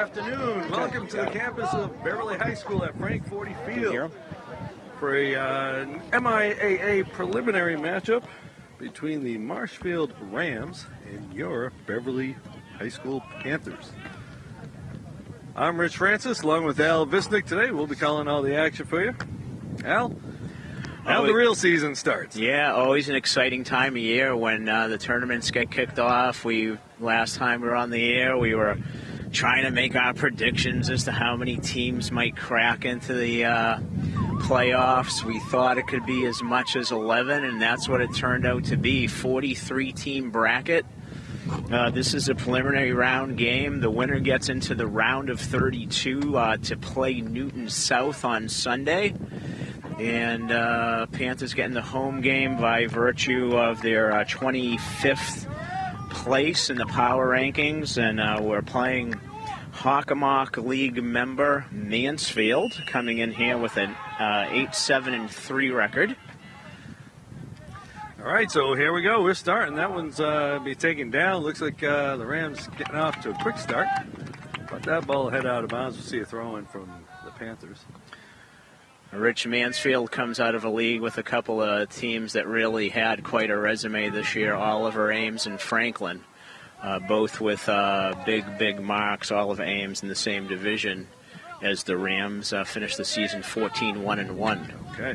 afternoon. Welcome to the campus of Beverly High School at Frank 40 Field for a MIAA preliminary matchup between the Marshfield Rams and your Beverly High School Panthers. I'm Rich Francis, along with Al Visnick. Today we'll be calling all the action for you. Al? Now the real season starts. Yeah, always an exciting time of year when the tournaments get kicked off. Last time we were on the air, we were trying to make our predictions as to how many teams might crack into the playoffs. We thought it could be as much as 11, and that's what it turned out to be. 43-team bracket. This is a preliminary round game. The winner gets into the round of 32 to play Newton South on Sunday. And Panthers getting the home game by virtue of their 25th place in the power rankings. And we're playing Hockomock League member Mansfield, coming in here with an 8-7-3 record. All right, so here we go. We're starting. That one's be taken down. Looks like the Rams getting off to a quick start. But that ball head out of bounds. We'll see a throw in from the Panthers. Rich, Mansfield comes out of a league with a couple of teams that really had quite a resume this year, Oliver, Ames, and Franklin, both with big marks. Oliver, Ames in the same division as the Rams, finished the season 14-1-1. Okay.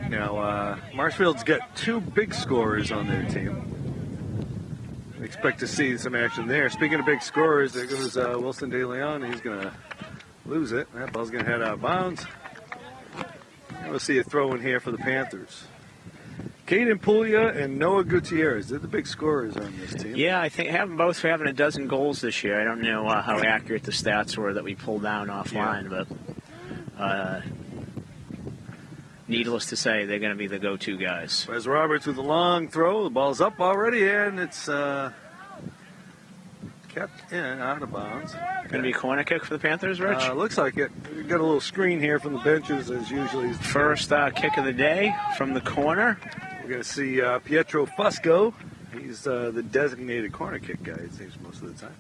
Now, Marshfield's got two big scorers on their team. We expect to see some action there. Speaking of big scorers, there goes Wilson De Leon. He's going to lose it. That ball's going to head out of bounds. We'll see a throw in here for the Panthers. Caden Puglia and Noah Gutierrez, they're the big scorers on this team. Yeah, I think both having a dozen goals this year. I don't know how accurate the stats were that we pulled down offline, but needless to say, they're going to be the go-to guys. Wes Roberts with a long throw. The ball's up already, and it's kept in, out of bounds. Going to be a corner kick for the Panthers, Rich? Looks like it. We've got a little screen here from the benches, as usually. First kick of the day from the corner. We're going to see Pietro Fusco. He's the designated corner kick guy, it seems, most of the time.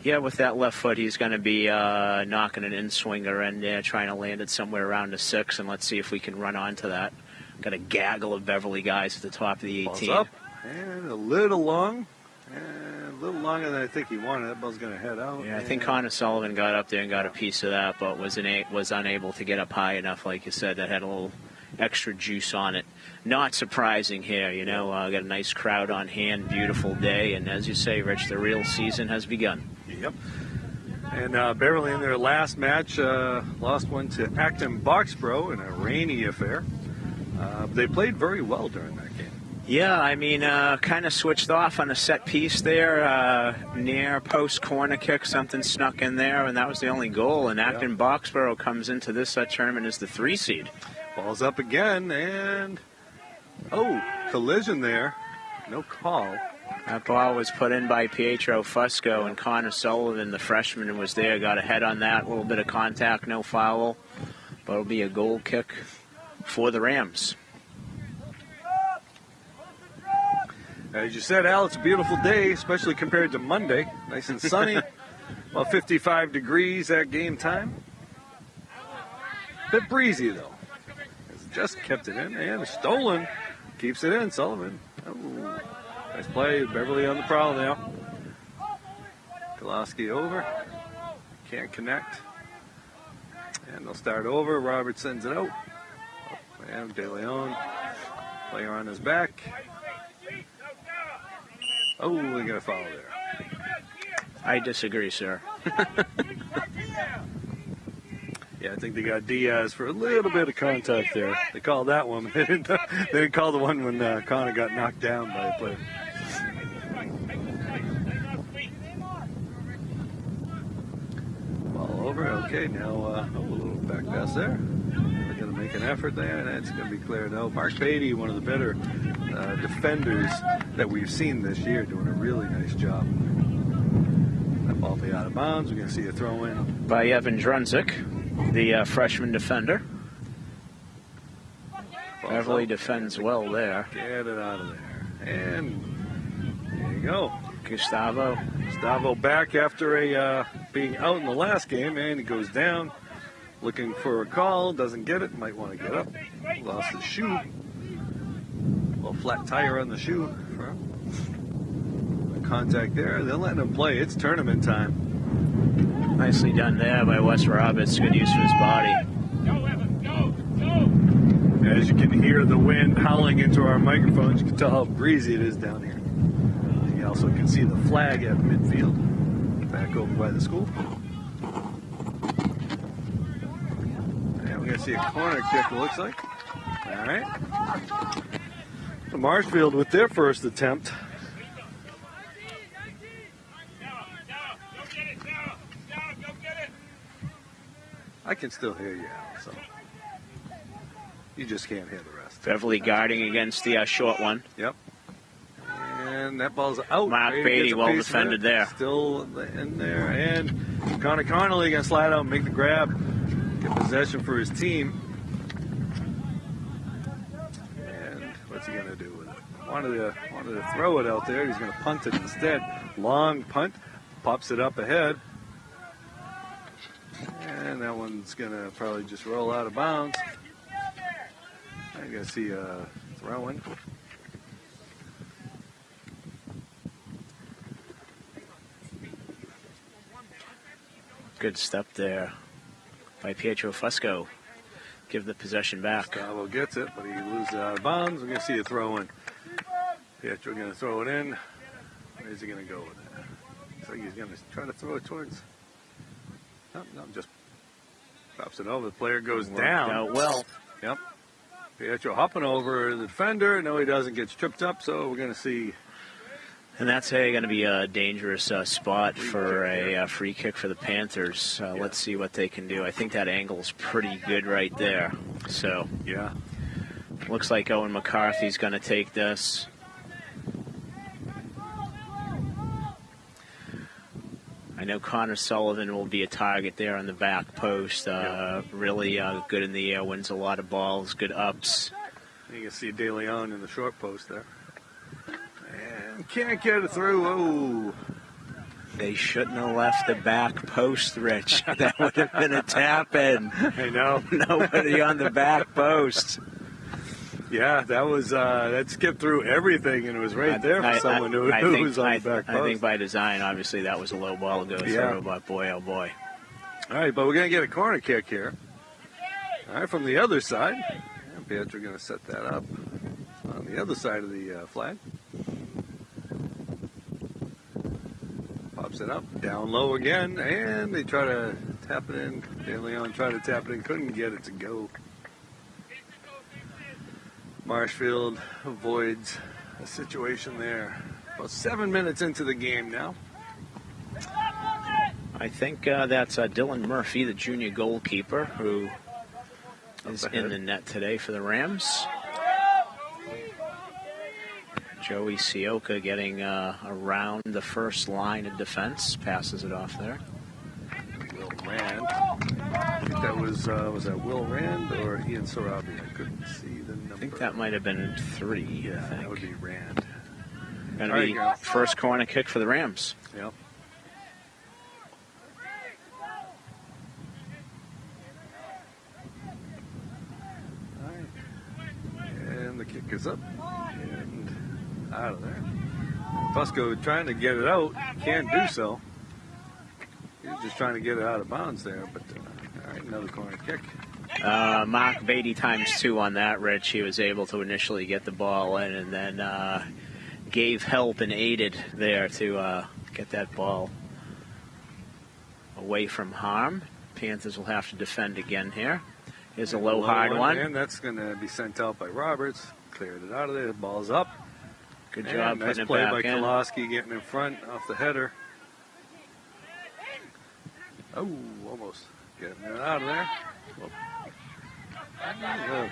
Yeah, with that left foot, he's going to be knocking an in-swinger in there, trying to land it somewhere around the 6, and let's see if we can run onto that. Got a gaggle of Beverly guys at the top of the 18. Ball's up, and a little long. And a little longer than I think he wanted. That ball's going to head out. Yeah, I think Connor Sullivan got up there and got a piece of that, but was unable to get up high enough, like you said, that had a little extra juice on it. Not surprising here, got a nice crowd on hand, beautiful day, and as you say, Rich, the real season has begun. Yep. And Beverly in their last match lost one to Acton Boxborough in a rainy affair. They played very well during that game. Yeah, I mean, kind of switched off on a set piece there, near post corner kick, something snuck in there, and that was the only goal. And Acton Boxborough comes into this tournament as the 3 seed. Ball's up again, and collision there. No call. That ball was put in by Pietro Fusco, and Connor Sullivan, the freshman, was there, got a head on that, a little bit of contact, no foul, but it'll be a goal kick for the Rams. As you said, Al, it's a beautiful day, especially compared to Monday. Nice and sunny, about 55 degrees at game time. Bit breezy, though. Just kept it in, and stolen. Keeps it in, Sullivan. Oh, nice play. Beverly on the prowl now. Koloski over. Can't connect. And they'll start over. Robert sends it out. And De Leon. Player on his back. Oh, we got a foul there. I disagree, sir. Yeah, I think they got Diaz for a little bit of contact there. They called that one. They didn't call the one when Connor got knocked down by a player. Ball over. Okay, now a little back pass there. They're going to make an effort there, and that's going to be cleared out. Mark Patey, one of the better defenders that we've seen this year, doing a really nice job. That ball be out of bounds. We're going to see a throw in by Evan Drunzik, the freshman defender. Beverly defends well there. Get it out of there. And there you go. Gustavo. Gustavo back after being out in the last game, and he goes down looking for a call. Doesn't get it. Might want to get up. Lost his shoe. A little flat tire on the shoe. Contact there. They're letting him play. It's tournament time. Nicely done there by Wes Roberts. Good use of his body. As you can hear the wind howling into our microphones, you can tell how breezy it is down here. You also can see the flag at midfield, back over by the school. And we're going to see a corner kick, it looks like. All right. The Marshfield with their first attempt. I can still hear you, Al, so you just can't hear the rest. Beverly guarding against the short one. Yep. And that ball's out. Mark Beatty, well defended there. Still in there. And Connor Connolly going to slide out and make the grab. Get possession for his team. And what's he going to do with it? Wanted to throw it out there. He's going to punt it instead. Long punt. Pops it up ahead. And that one's going to probably just roll out of bounds. I'm going to see a throw-in. Good step there by Pietro Fusco. Give the possession back. Gustavo gets it, but he loses it out of bounds. We're going to see a throw-in. Pietro going to throw it in. Where's he going to go with it? Looks like he's going to try to throw it towards... No, just drops it over. The player goes down. Out well. Yep. Pietro hopping over the defender. No, he doesn't. Gets tripped up, so we're going to see. And that's going to be a dangerous spot for a free kick for the Panthers. Let's see what they can do. I think that angle's pretty good right there. So, yeah. Looks like Owen McCarthy's going to take this. I know Connor Sullivan will be a target there on the back post. Really good in the air, wins a lot of balls, good ups. You can see De Leon in the short post there. And can't get it through. Oh. They shouldn't have left the back post, Rich. That would have been a tap-in. I know. Nobody on the back post. Yeah, that was that skipped through everything, and it was right there for someone who was on the back post. I think by design, obviously, that was a low ball to go through, but boy, oh boy. All right, but we're going to get a corner kick here. All right, from the other side. And Pietro going to set that up on the other side of the flag. Pops it up, down low again, and they try to tap it in. De Leon tried to tap it in, couldn't get it to go. Marshfield avoids a situation there. About 7 minutes into the game now. I think that's Dylan Murphy, the junior goalkeeper, who is in the net today for the Rams. Joey Sioka getting around the first line of defense, passes it off there. Will Rand. I think that was that Will Rand or Ian Sorabi? I couldn't see the number. I think that might have been 3. Yeah, I think that would be Rand. Going to be first corner kick for the Rams. Yep. All right. And the kick is up and out of there. Fusco trying to get it out, can't do so. He's just trying to get it out of bounds there, but all right, another corner kick. Mark Beatty ×2 on that, Rich. He was able to initially get the ball in and then gave help and aided there to get that ball away from harm. Panthers will have to defend again here. Here's a low, hard one. And that's going to be sent out by Roberts. Cleared it out of there. The ball's up. Good job nice putting it play back by in. Koloski getting in front off the header. Oh, almost getting it out of there.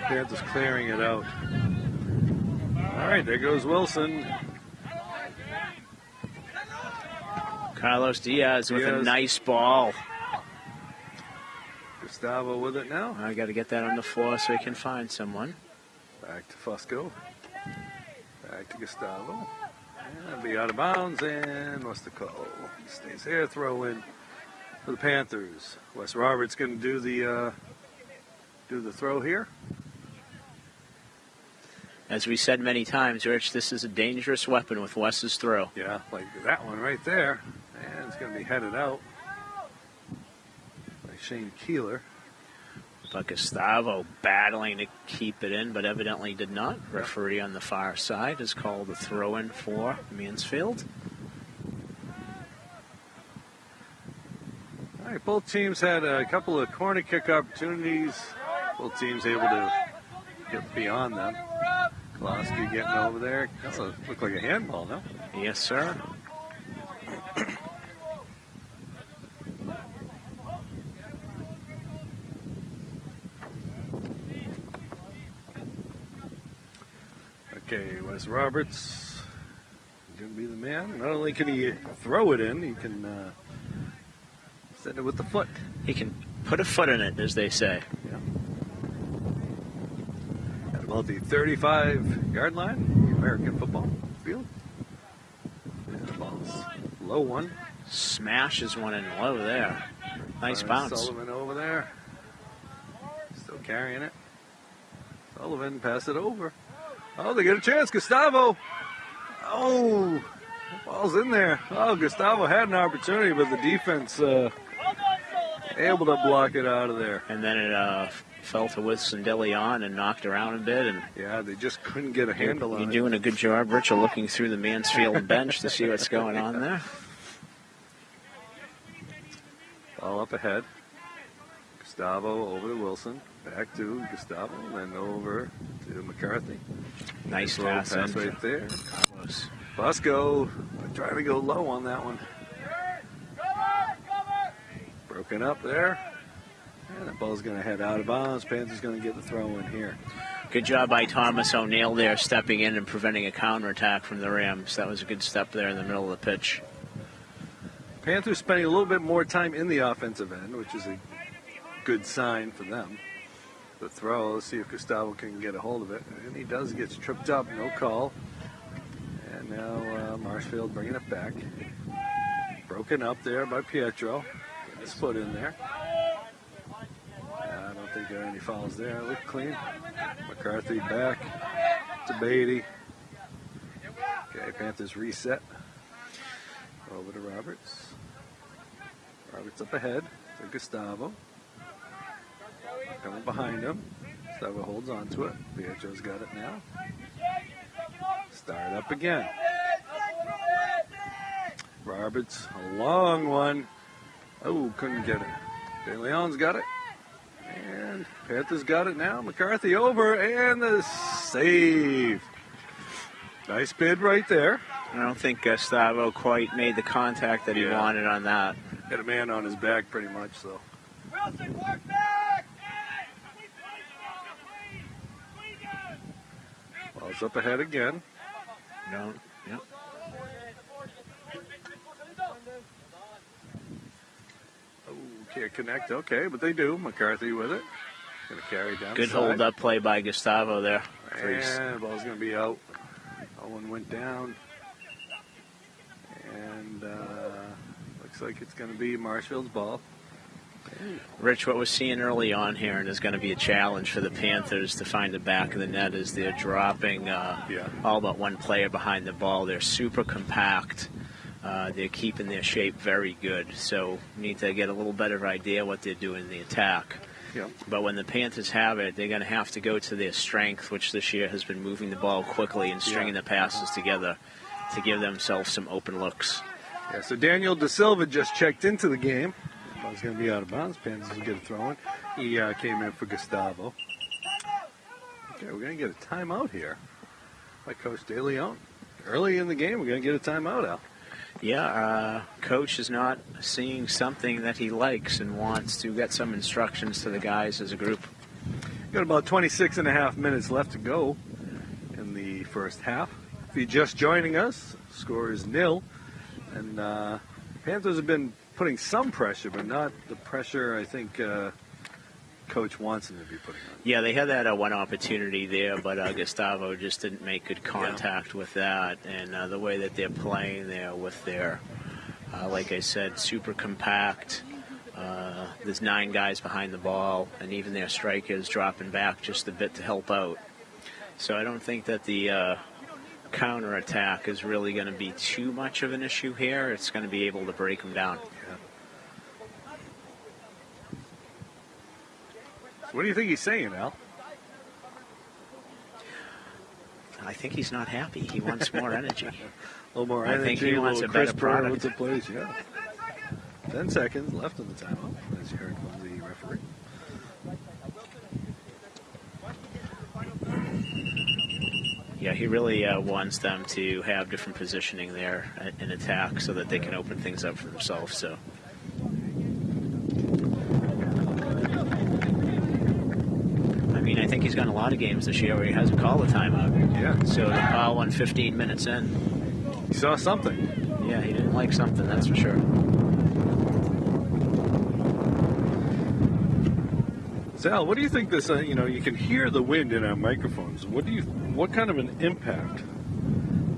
Panthers clearing it out. All right, there goes Wilson. Carlos Diaz with a nice ball. Gustavo with it now. I got to get that on the floor so we can find someone. Back to Fusco. Back to Gustavo. And be out of bounds, and what's the call? Stays there, throw in for the Panthers. Wes Roberts going to do the throw here. As we said many times, Rich, this is a dangerous weapon with Wes's throw. Yeah, like that one right there. And it's going to be headed out by Shane Keeler. But Gustavo battling to keep it in, but evidently did not. Referee on the far side has called a throw-in for Mansfield. All right, both teams had a couple of corner kick opportunities. Both teams able to get beyond them. Klosky getting over there. That's look like a handball, no? Yes, sir. Okay, Wes Roberts is going to be the man. Not only can he throw it in, he can send it with the foot. He can put a foot in it, as they say. Yeah. At about the 35-yard line, the American football field. And the ball's low one. Smashes one in low there. Nice bounce. Sullivan over there. Still carrying it. Sullivan pass it over. Oh, they get a chance. Gustavo. Oh, the ball's in there. Oh, Gustavo had an opportunity, but the defense able to block it out of there. And then it fell to Wilson DeLeon and knocked around a bit. And yeah, they just couldn't get a handle on it. You're doing a good job, Rich, of looking through the Mansfield bench to see what's going on there. Ball up ahead. Gustavo over to Wilson. Back to Gustavo, then over to McCarthy. Nice pass right there. Bosco trying to go low on that one. Broken up there. And the ball's going to head out of bounds. Panthers going to get the throw in here. Good job by Thomas O'Neill there, stepping in and preventing a counterattack from the Rams. That was a good step there in the middle of the pitch. Panthers spending a little bit more time in the offensive end, which is a good sign for them. The throw, let's see if Gustavo can get a hold of it. And he does, gets tripped up, no call. And now Marshfield bringing it back. Broken up there by Pietro. Get his foot in there. I don't think there are any fouls there. Look clean. McCarthy back to Beatty. Okay, Panthers reset. Over to Roberts. Roberts up ahead to Gustavo. Coming behind him. Gustavo holds on to it. BHS got it now. Start up again. Roberts, a long one. Oh, couldn't get it. De Leon's got it. And Panthers got it now. McCarthy over, and the save. Nice bid right there. I don't think Gustavo quite made the contact that he wanted on that. Had a man on his back pretty much, so. Ball's up ahead again. No, yep. Oh, can't connect. Okay, but they do. McCarthy with it. Going to carry down. Good hold-up play by Gustavo there. And the ball's going to be out. Owen went down. And looks like it's going to be Marshfield's ball. Rich, what we're seeing early on here, and is going to be a challenge for the Panthers to find the back of the net, is they're dropping all but one player behind the ball. They're super compact. They're keeping their shape very good. So we need to get a little better idea what they're doing in the attack. Yep. But when the Panthers have it, they're going to have to go to their strength, which this year has been moving the ball quickly and stringing the passes together to give themselves some open looks. Yeah, so Daniel Da Silva just checked into the game. Ball's going to be out of bounds. Panthers will get a throw in. He came in for Gustavo. Okay, we're going to get a timeout here by Coach De Leon. Early in the game, we're going to get a timeout, Al. Yeah, Coach is not seeing something that he likes and wants to get some instructions to the guys as a group. Got about 26 and a half minutes left to go in the first half. If you're just joining us, score is 0. And Panthers have been putting some pressure, but not the pressure I think coach wants them to be putting on. Yeah, they had that one opportunity there, but Gustavo just didn't make good contact with that. And the way that they're playing there with their, like I said, super compact. There's 9 guys behind the ball, and even their strikers dropping back just a bit to help out. So I don't think that the counterattack is really going to be too much of an issue here. It's going to be able to break them down. Yeah. So what do you think he's saying, Al? I think he's not happy. He wants more energy. A little more energy. I think he wants a better product. With the plays, yeah. 10 seconds left in the timeout, as you heard from the referee. Yeah, he really wants them to have different positioning there in attack so that they can open things up for themselves. So. I mean, I think he's got a lot of games this year where he hasn't called a timeout. Yeah. So to call one 15 minutes in. He saw something. Yeah, he didn't like something, that's for sure. Sal, what do you think this, you can hear the wind in our microphones. What kind of an impact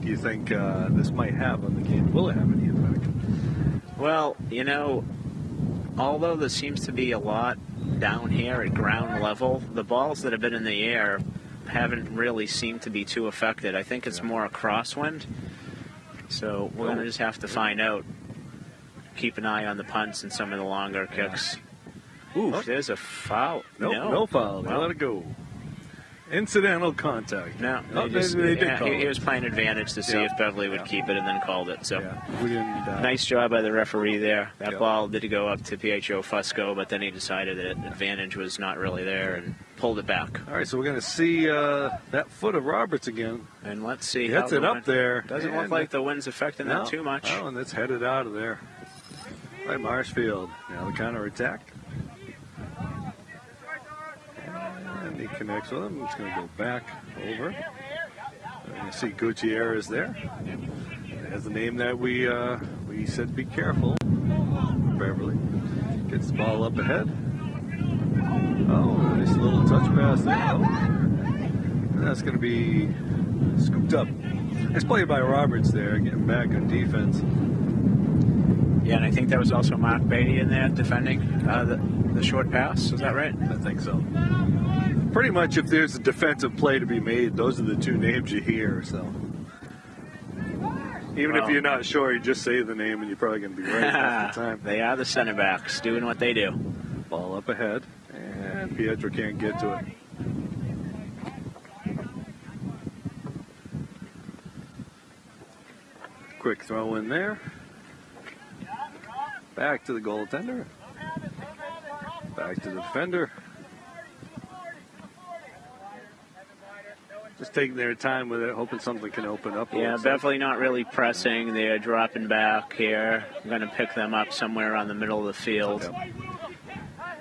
do you think this might have on the game? Will it have any impact? Well, although there seems to be a lot down here at ground level, the balls that have been in the air haven't really seemed to be too affected. I think it's more a crosswind. So we're going to just have to find out. Keep an eye on the punts and some of the longer kicks. Ooh, there's a foul. Nope, no foul. They let it go. Incidental contact. No, they did call he was playing advantage to see if Beverly would keep it and then called it. So we didn't, nice job by the referee there. That ball did go up to PHO Fusco, but then he decided that advantage was not really there and pulled it back. All right, so we're going to see that foot of Roberts again. And let's see. He hits it up there. Doesn't look like the wind's affecting that too much. Oh, and that's headed out of there by Marshfield. Now the counterattack. And he connects with him. It's going to go back over. You see Gutierrez there. It has the name that we said be careful. Beverly gets the ball up ahead. Oh, nice little touch pass there. And that's going to be scooped up. Nice play by Roberts there, getting back on defense. Yeah, and I think that was also Mark Beatty in there defending the short pass. Is that right? I think so. Pretty much if there's a defensive play to be made, those are the two names you hear. So even if you're not sure, you just say the name and you're probably going to be right half the time. They are the center backs doing what they do. Ball up ahead, and Pietro can't get to it. Quick throw in there. Back to the goaltender. Back to the defender. Just taking their time with it, hoping something can open up. Yeah, Beverly not really pressing. They're dropping back here. I'm going to pick them up somewhere around the middle of the field. Yep.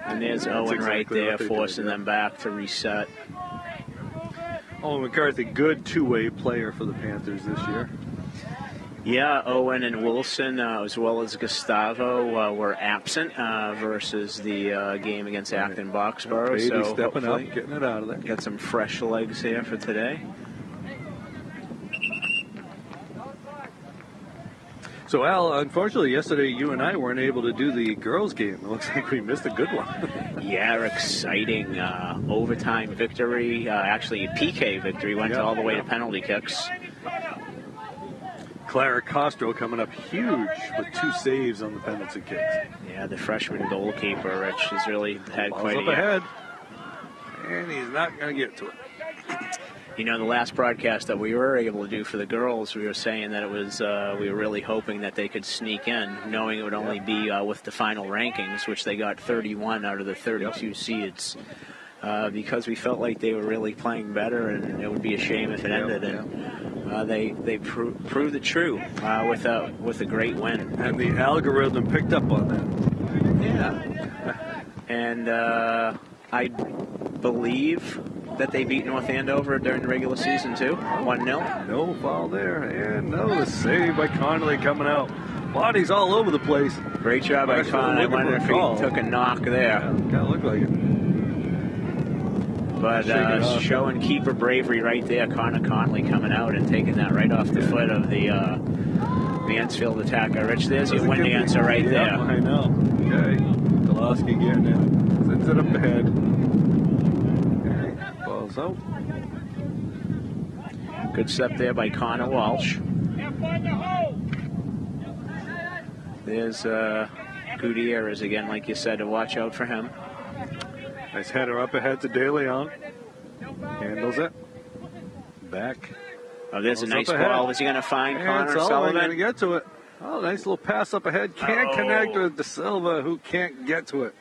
And there's Owen right there, forcing them back to reset. Owen McCarthy, good two-way player for the Panthers this year. Yeah, Owen and Wilson, as well as Gustavo, were absent versus the game against Acton Boxborough. Baby so stepping up, getting it out of there. Got some fresh legs here for today. So, Al, unfortunately, yesterday you and I weren't able to do the girls' game. It looks like we missed a good one. Yeah, exciting overtime victory. Actually, a PK victory. Went all the way to penalty kicks. Clara Castro coming up huge with 2 saves on the penalty kicks. Yeah, the freshman goalkeeper, Rich, has really had quite a year. Ahead, and he's not going to get to it. You know, the last broadcast that we were able to do for the girls, we were saying that it was we were really hoping that they could sneak in, knowing it would only be with the final rankings, which they got 31 out of the 32 seeds. Because we felt like they were really playing better, and it would be a shame if it ended. And they proved it true with a great win. And the algorithm picked up on that. Yeah. And I believe that they beat North Andover during the regular season too, 1-0. No foul there, and the save by Connolly coming out. Bodies all over the place. Great job by Connolly. I wonder if he took a knock there. Yeah, kind of looked like it. But showing keeper bravery right there. Connor Conley coming out and taking that right off the foot of the Mansfield attacker. Rich, there's your winning answer right there. I know. Okay. Kolaski getting it. Sends it up ahead. Okay. Ball's out. Good step there by Connor Walsh. There's Gutierrez again, like you said, to watch out for him. Nice header up ahead to De Leon. Handles it. Back. Oh, there's a nice ball. Is he going to find Connor Sullivan? Going to get to it. Oh, nice little pass up ahead. Can't connect with De Silva, who can't get to it.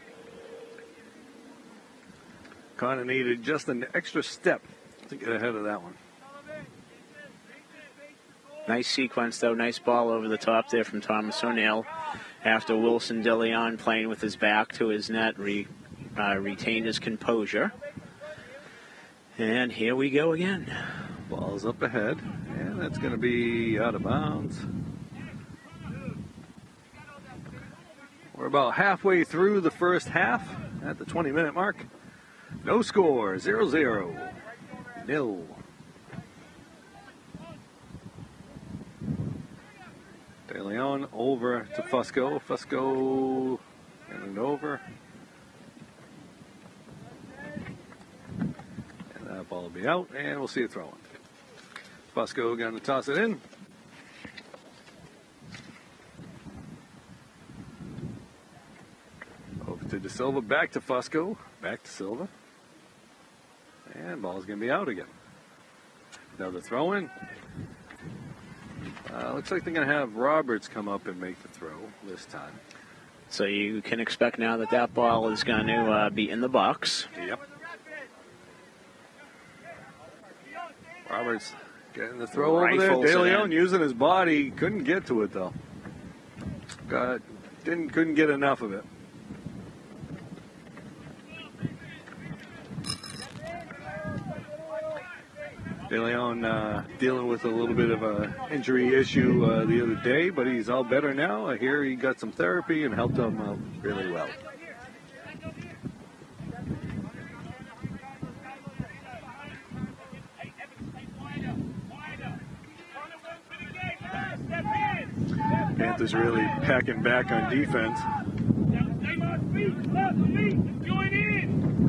Connor needed just an extra step to get ahead of that one. Nice sequence, though. Nice ball over the top there from Thomas O'Neill. After Wilson De Leon playing with his back to his net, retained his composure. And here we go again. Ball's up ahead, and that's going to be out of bounds. We're about halfway through the first half at the 20-minute mark. No score, 0-0. Nil. De Leon over to Fusco. Fusco getting it over. And that ball will be out, and we'll see it throw in. Fusco going to toss it in. Over to De Silva, back to Fusco, back to Silva. And ball's going to be out again. Another throw in. Looks like they're going to have Roberts come up and make the throw this time. So you can expect now that that ball is going to be in the box. Yep. Roberts getting the throw over there. De Leon using his body. Couldn't get to it, though. Couldn't get enough of it. De Leon dealing with a little bit of an injury issue the other day, but he's all better now. I hear he got some therapy and helped him out really well. Panthers really packing back on defense.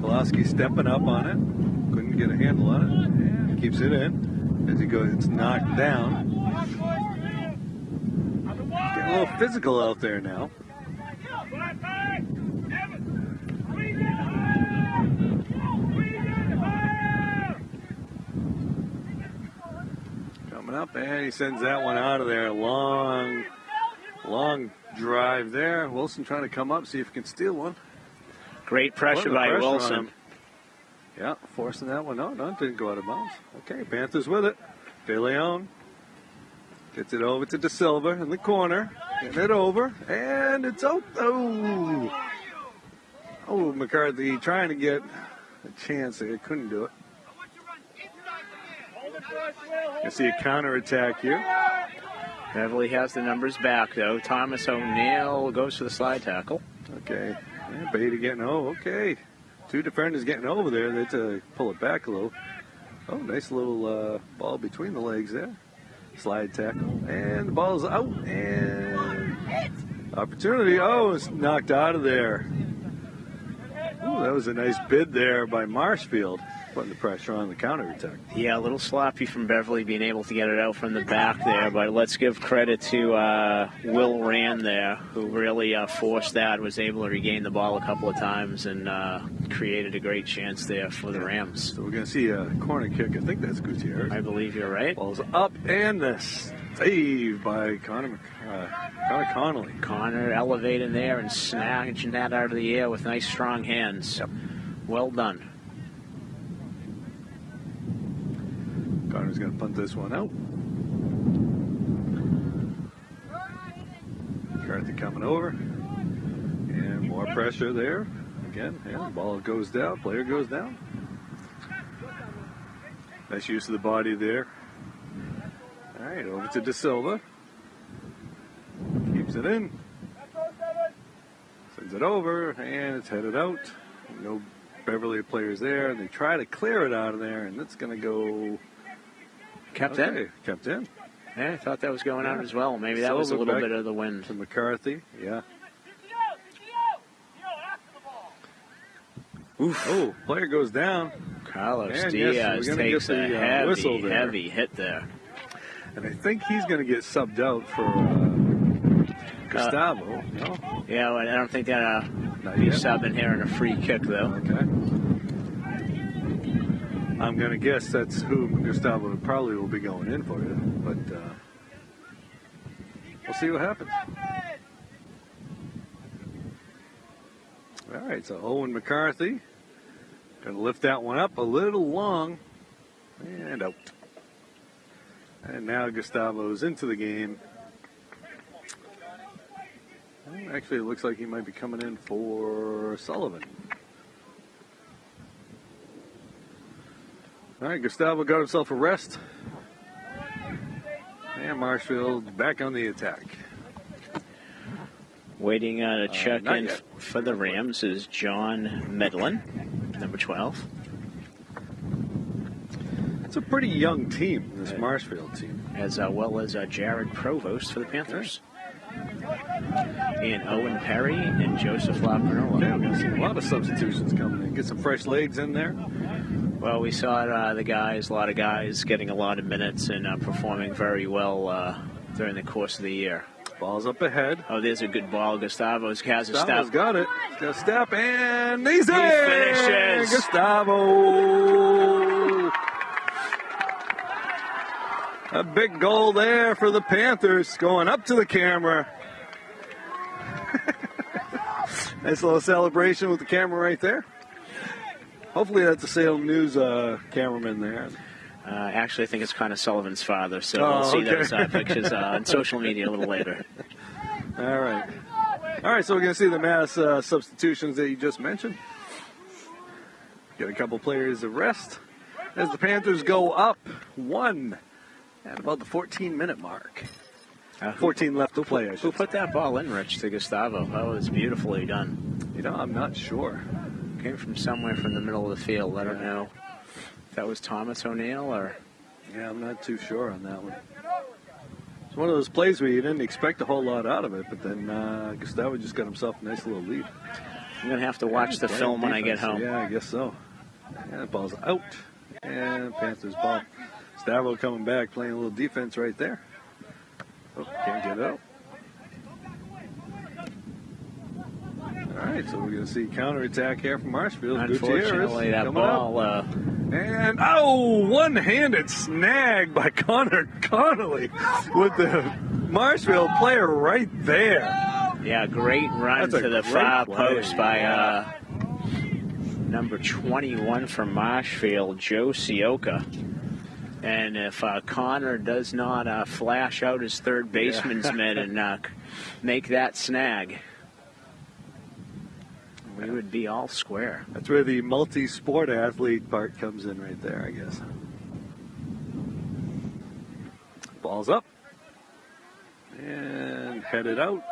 Kolaski stepping up on it. Couldn't get a handle on it. And keeps it in. As he goes, it's knocked down. Getting a little physical out there now. Coming up, and he sends that one out of there. Long drive there. Wilson trying to come up, see if he can steal one. Great pressure by Wilson. Yeah, forcing that one. No, it didn't go out of bounds. Okay, Panthers with it. De Leon gets it over to De Silva in the corner. Getting it over, and it's out. Oh, McCarthy trying to get a chance there. Couldn't do it. You see a counterattack here. Beverly has the numbers back, though. Thomas O'Neill goes for the slide tackle. Okay. Yeah, Beatty getting okay. Two defenders getting over there. They had to pull it back a little. Oh, nice little ball between the legs there. Slide tackle. And the ball's out. And opportunity. Oh, it's knocked out of there. Ooh, that was a nice bid there by Marshfield. Putting the pressure on the counterattack. Yeah, a little sloppy from Beverly being able to get it out from the back there, but let's give credit to Will Rand there, who really forced that, was able to regain the ball a couple of times and created a great chance there for the Rams. So we're going to see a corner kick. I think that's Gutierrez. I believe you're right. Ball's up, and the save by Connor Connolly. Connor elevating there and snatching that out of the air with nice, strong hands. Yep. Well done. Connor's going to punt this one out. McCarthy coming over. And more pressure there. Again, the ball goes down. Player goes down. Nice use of the body there. All right, over to De Silva. Keeps it in. Sends it over, and it's headed out. No Beverly players there, and they try to clear it out of there, and it's going to go... Kept in. Kept in. Yeah, I thought that was going out as well. Maybe that was a little bit of the wind. To McCarthy, yeah. Oof. Oh, player goes down. Carlos And Diaz takes a whistle heavy hit there. And I think he's going to get subbed out for Gustavo. No? Yeah, well, I don't think that he's subbing here in a free kick, though. Okay. I'm going to guess that's who Gustavo probably will be going in for you, but we'll see what happens. All right, so Owen McCarthy going to lift that one up a little long and out. And now Gustavo's into the game. Actually, it looks like he might be coming in for Sullivan. All right, Gustavo got himself a rest. And Marshfield back on the attack. Waiting to check in yet. for the Rams is John Medlin, number 12. It's a pretty young team, this Marshfield team. As well as Jared Provost for the Panthers. And Owen Perry and Joseph Lapernola. Yeah, we'll see a lot of substitutions coming in. Get some fresh legs in there. Well, we saw a lot of guys getting a lot of minutes and performing very well during the course of the year. Ball's up ahead. Oh, there's a good ball. Gustavo's has a Gustavo's step. got it. He's got a step, and he's in! He finishes. Gustavo! A big goal there for the Panthers, going up to the camera. Nice little celebration with the camera right there. Hopefully that's a Salem News cameraman there. Actually, I think it's kind of Sullivan's father, so we'll see those pictures on social media a little later. All right. All right, so we're going to see the mass substitutions that you just mentioned. Get a couple players of rest as the Panthers go up 1 at about the 14-minute mark. 14 left to play, Who put that ball in, Rich, to Gustavo? That was beautifully done. You know, I'm not sure. Came from somewhere from the middle of the field. I don't know if that was Thomas O'Neill or... Yeah, I'm not too sure on that one. It's one of those plays where you didn't expect a whole lot out of it, but then Gustavo just got himself a nice little lead. I'm going to have to watch the film when I get home. Yeah, I guess so. And the ball's out. And Panthers ball. Gustavo coming back, playing a little defense right there. Oh, can't get out. All right, so we're going to see counterattack here from Marshfield. Unfortunately, that ball... And, one-handed snag by Connor Connolly with the Marshfield player right there. Yeah, great run to the far post by number 21 from Marshfield, Joe Sioka. And if Connor does not flash out his third baseman's mitt and make that snag, we would be all square. That's where the multi-sport athlete part comes in right there, I guess. Ball's up. And headed out.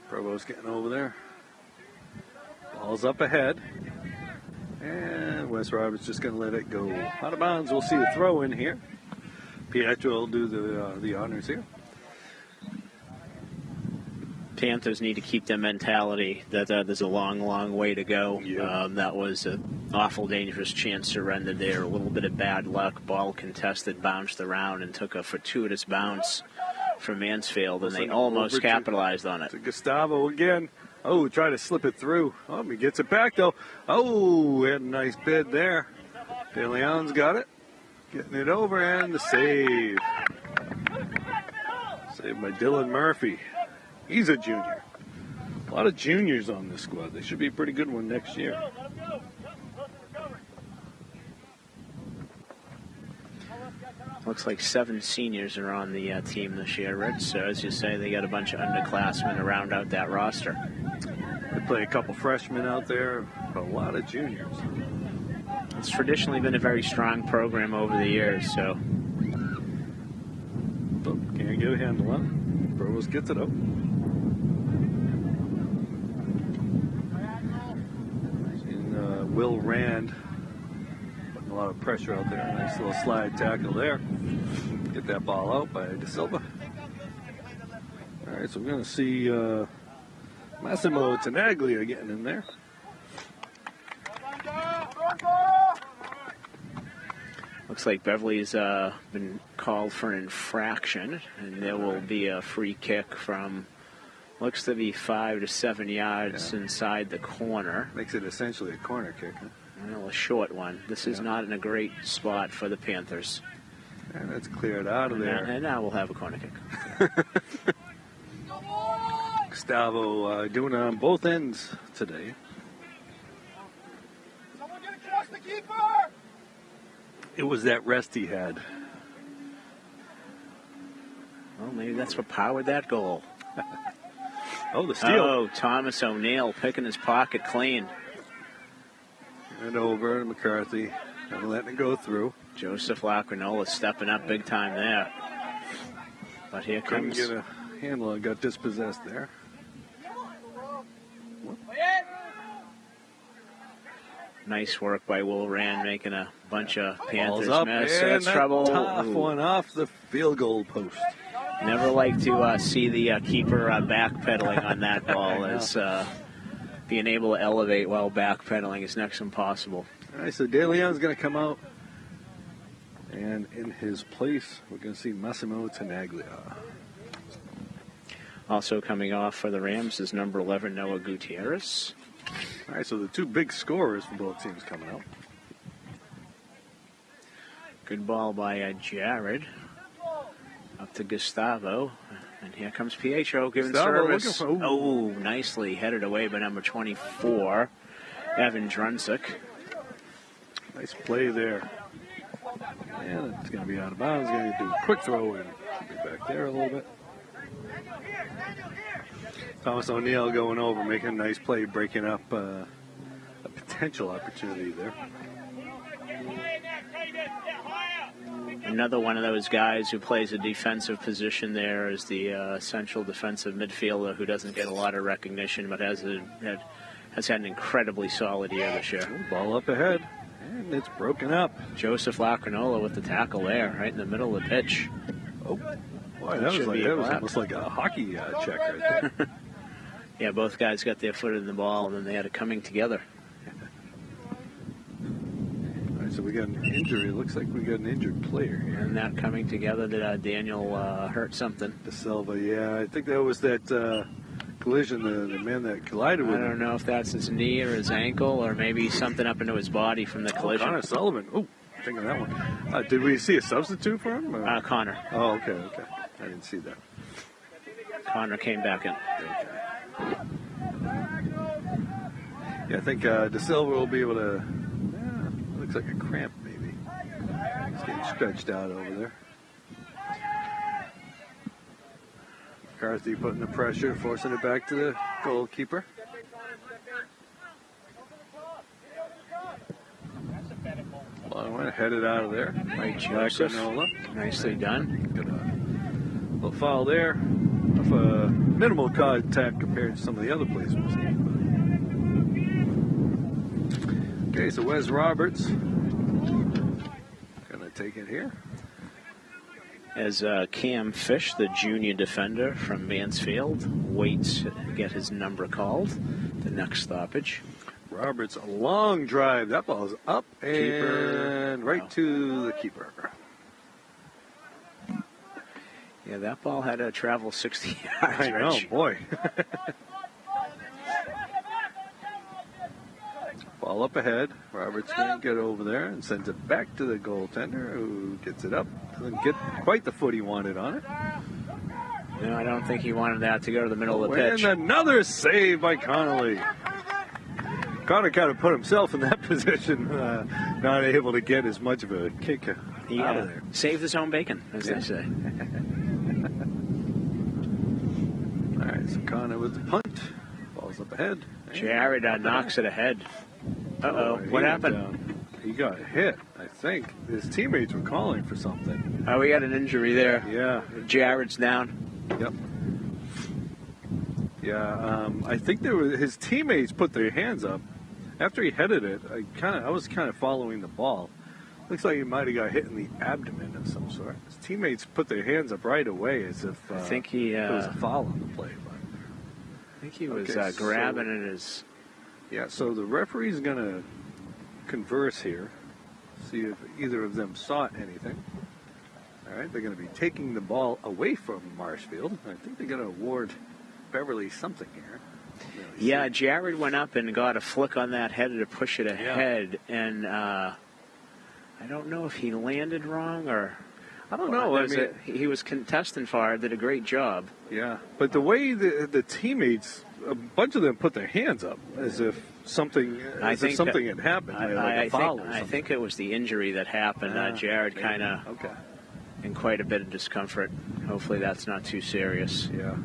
Provost getting over there. Ball's up ahead. And Wes Roberts just going to let it go out of bounds. We'll see a throw in here. Pietro will do the honors here. Panthers need to keep their mentality that there's a long, long way to go. Yeah. That was an awful dangerous chance surrendered there. A little bit of bad luck. Ball contested, bounced around, and took a fortuitous bounce from Mansfield, and they almost capitalized on it. To Gustavo again. Oh, try to slip it through. Oh, he gets it back, though. Oh, had a nice bid there. De Leon's got it. Getting it over, and the save. Saved by Dylan Murphy. He's a junior. A lot of juniors on this squad. They should be a pretty good one next year. Looks like 7 seniors are on the team this year, Rich. So as you say, they got a bunch of underclassmen to round out that roster. They play a couple freshmen out there, but a lot of juniors. It's traditionally been a very strong program over the years, so. Oh, can't get a handle on it. Provost gets it up. Will Rand putting a lot of pressure out there. Nice little slide tackle there. Get that ball out by De Silva. All right, so we're going to see Massimo Tenaglia getting in there. Looks like Beverly's been called for an infraction, and there will be a free kick from, looks to be 5 to 7 yards inside the corner. Makes it essentially a corner kick, huh? Well, a short one. This is not in a great spot for the Panthers. And that's cleared out of there. And now we'll have a corner kick. Gustavo doing it on both ends today. Someone get across the keeper! It was that rest he had. Well, maybe that's what powered that goal. Oh, the steal. Oh, Thomas O'Neill picking his pocket clean. And over to McCarthy. And letting it go through. Joseph Lacrinola stepping up big time there. But here Couldn't comes... get a handle and got dispossessed there. Nice work by Will Rand, making a bunch of Panthers Ball's up, miss. and That's that trouble. tough one off the field goal post. Never like to see the keeper backpedaling on that ball, as being able to elevate while backpedaling is next to impossible. All right, so De Leon's going to come out. And in his place, we're going to see Massimo Tenaglia. Also coming off for the Rams is number 11, Noah Gutierrez. All right, so the two big scorers for both teams coming out. Good ball by Jared. Up to Gustavo. And here comes Pietro giving Gustavo service. looking for- Oh, nicely headed away by number 24, Evan Drunsick. Nice play there. And it's going to be out of bounds. Going to do a quick throw and be back there a little bit. Thomas O'Neill going over, making a nice play, breaking up a potential opportunity there. Another one of those guys who plays a defensive position there is the central defensive midfielder who doesn't get a lot of recognition, but has had an incredibly solid year this year. Ball up ahead, and it's broken up. Joseph Lacrinola with the tackle there, right in the middle of the pitch. Oh, boy, that was almost like a hockey check right there. Yeah, both guys got their foot in the ball, and then they had it coming together. All right, so we got an injury. It looks like we got an injured player here. And that coming together, did Daniel hurt something? De Silva, yeah. I think that was that collision, the man that collided with him. I don't know if that's his knee or his ankle or maybe something up into his body from the collision. Connor Sullivan. Oh, I think of that one. Did we see a substitute for him? Connor. Oh, okay. I didn't see that. Connor came back in. Okay. Yeah, I think De Silva will be able to. Looks like a cramp, maybe. He's getting stretched out over there. McCarthy putting the pressure, forcing it back to the goalkeeper. Well, I went headed out of there. Right, Joseph. Lacrinola. Nicely done. Got a little foul there. Of a minimal contact compared to some of the other plays we've seen. Okay, so Wes Roberts gonna take it here. As Cam Fish, the junior defender from Mansfield, waits to get his number called. The next stoppage. Roberts, a long drive. That ball's up Keeper. and right to the keeper. Yeah, that ball had to travel 60 yards. I know, Rich. boy. Ball up ahead. Roberts going to get over there and sends it back to the goaltender, who gets it up. Doesn't get quite the foot he wanted on it. No, I don't think he wanted that to go to the middle of the pitch. And another save by Connolly. Connor kind of put himself in that position, not able to get as much of a kick out of there. Saved his own bacon, as they say. All right, so Connor with the punt. Ball's up ahead. Jared knocks it ahead. Uh-oh, He what went happened? down. He got hit, I think. His teammates were calling for something. Oh, we got an injury there. Yeah. Jared's down. Yep. Yeah, I think his teammates put their hands up, after he headed it, I was kind of following the ball. Looks like he might have got hit in the abdomen of some sort. His teammates put their hands up right away as if I think he it was a foul on the play. But I think he was grabbing at his. Yeah, so the referee's going to converse here, see if either of them saw anything. All right, they're going to be taking the ball away from Marshfield. I think they're going to award Beverly something here. Yeah, Jared went up and got a flick on that header to push it ahead, and I don't know if he landed wrong or. I don't know. He was contesting for it, did a great job. Yeah, but the way the teammates, a bunch of them put their hands up as if something had happened, like a foul or something. I think it was the injury that happened. Jared kind of in quite a bit of discomfort. Hopefully that's not too serious. Yeah.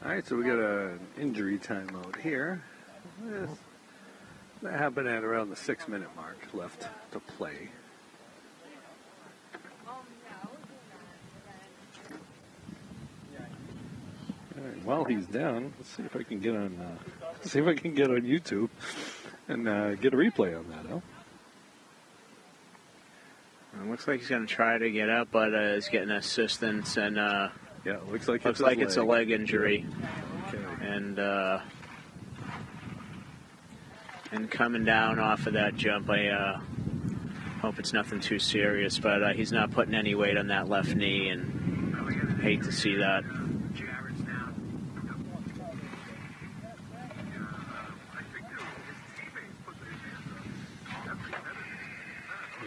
All right, so we got an injury timeout here. That happened at around the 6-minute mark left to play. All right, while he's down, let's see if I can get on YouTube and get a replay on that. Huh? It looks like he's going to try to get up, but he's getting assistance, and yeah, it looks like it's a leg injury, okay. And coming down off of that jump, I hope it's nothing too serious, but he's not putting any weight on that left knee, and hate to see that.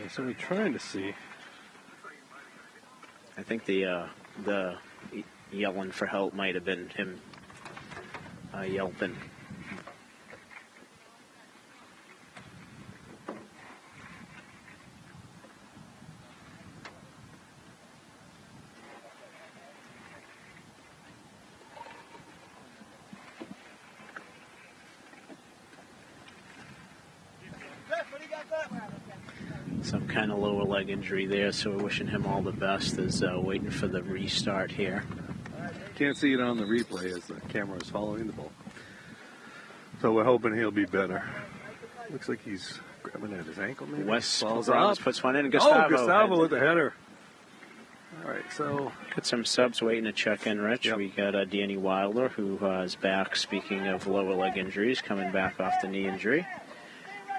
Yeah, so we're trying to see. I think the yelling for help might have been him yelping. Some kind of lower leg injury there, so we're wishing him all the best as waiting for the restart here. Can't see it on the replay as the camera is following the ball. So we're hoping he'll be better. Looks like he's grabbing at his ankle maybe. Wes falls Rollins up. puts one in. Gustavo with the header. All right, so got some subs waiting to check in, Rich. Yep. We got Danny Wilder, who is back, speaking of lower leg injuries, coming back off the knee injury,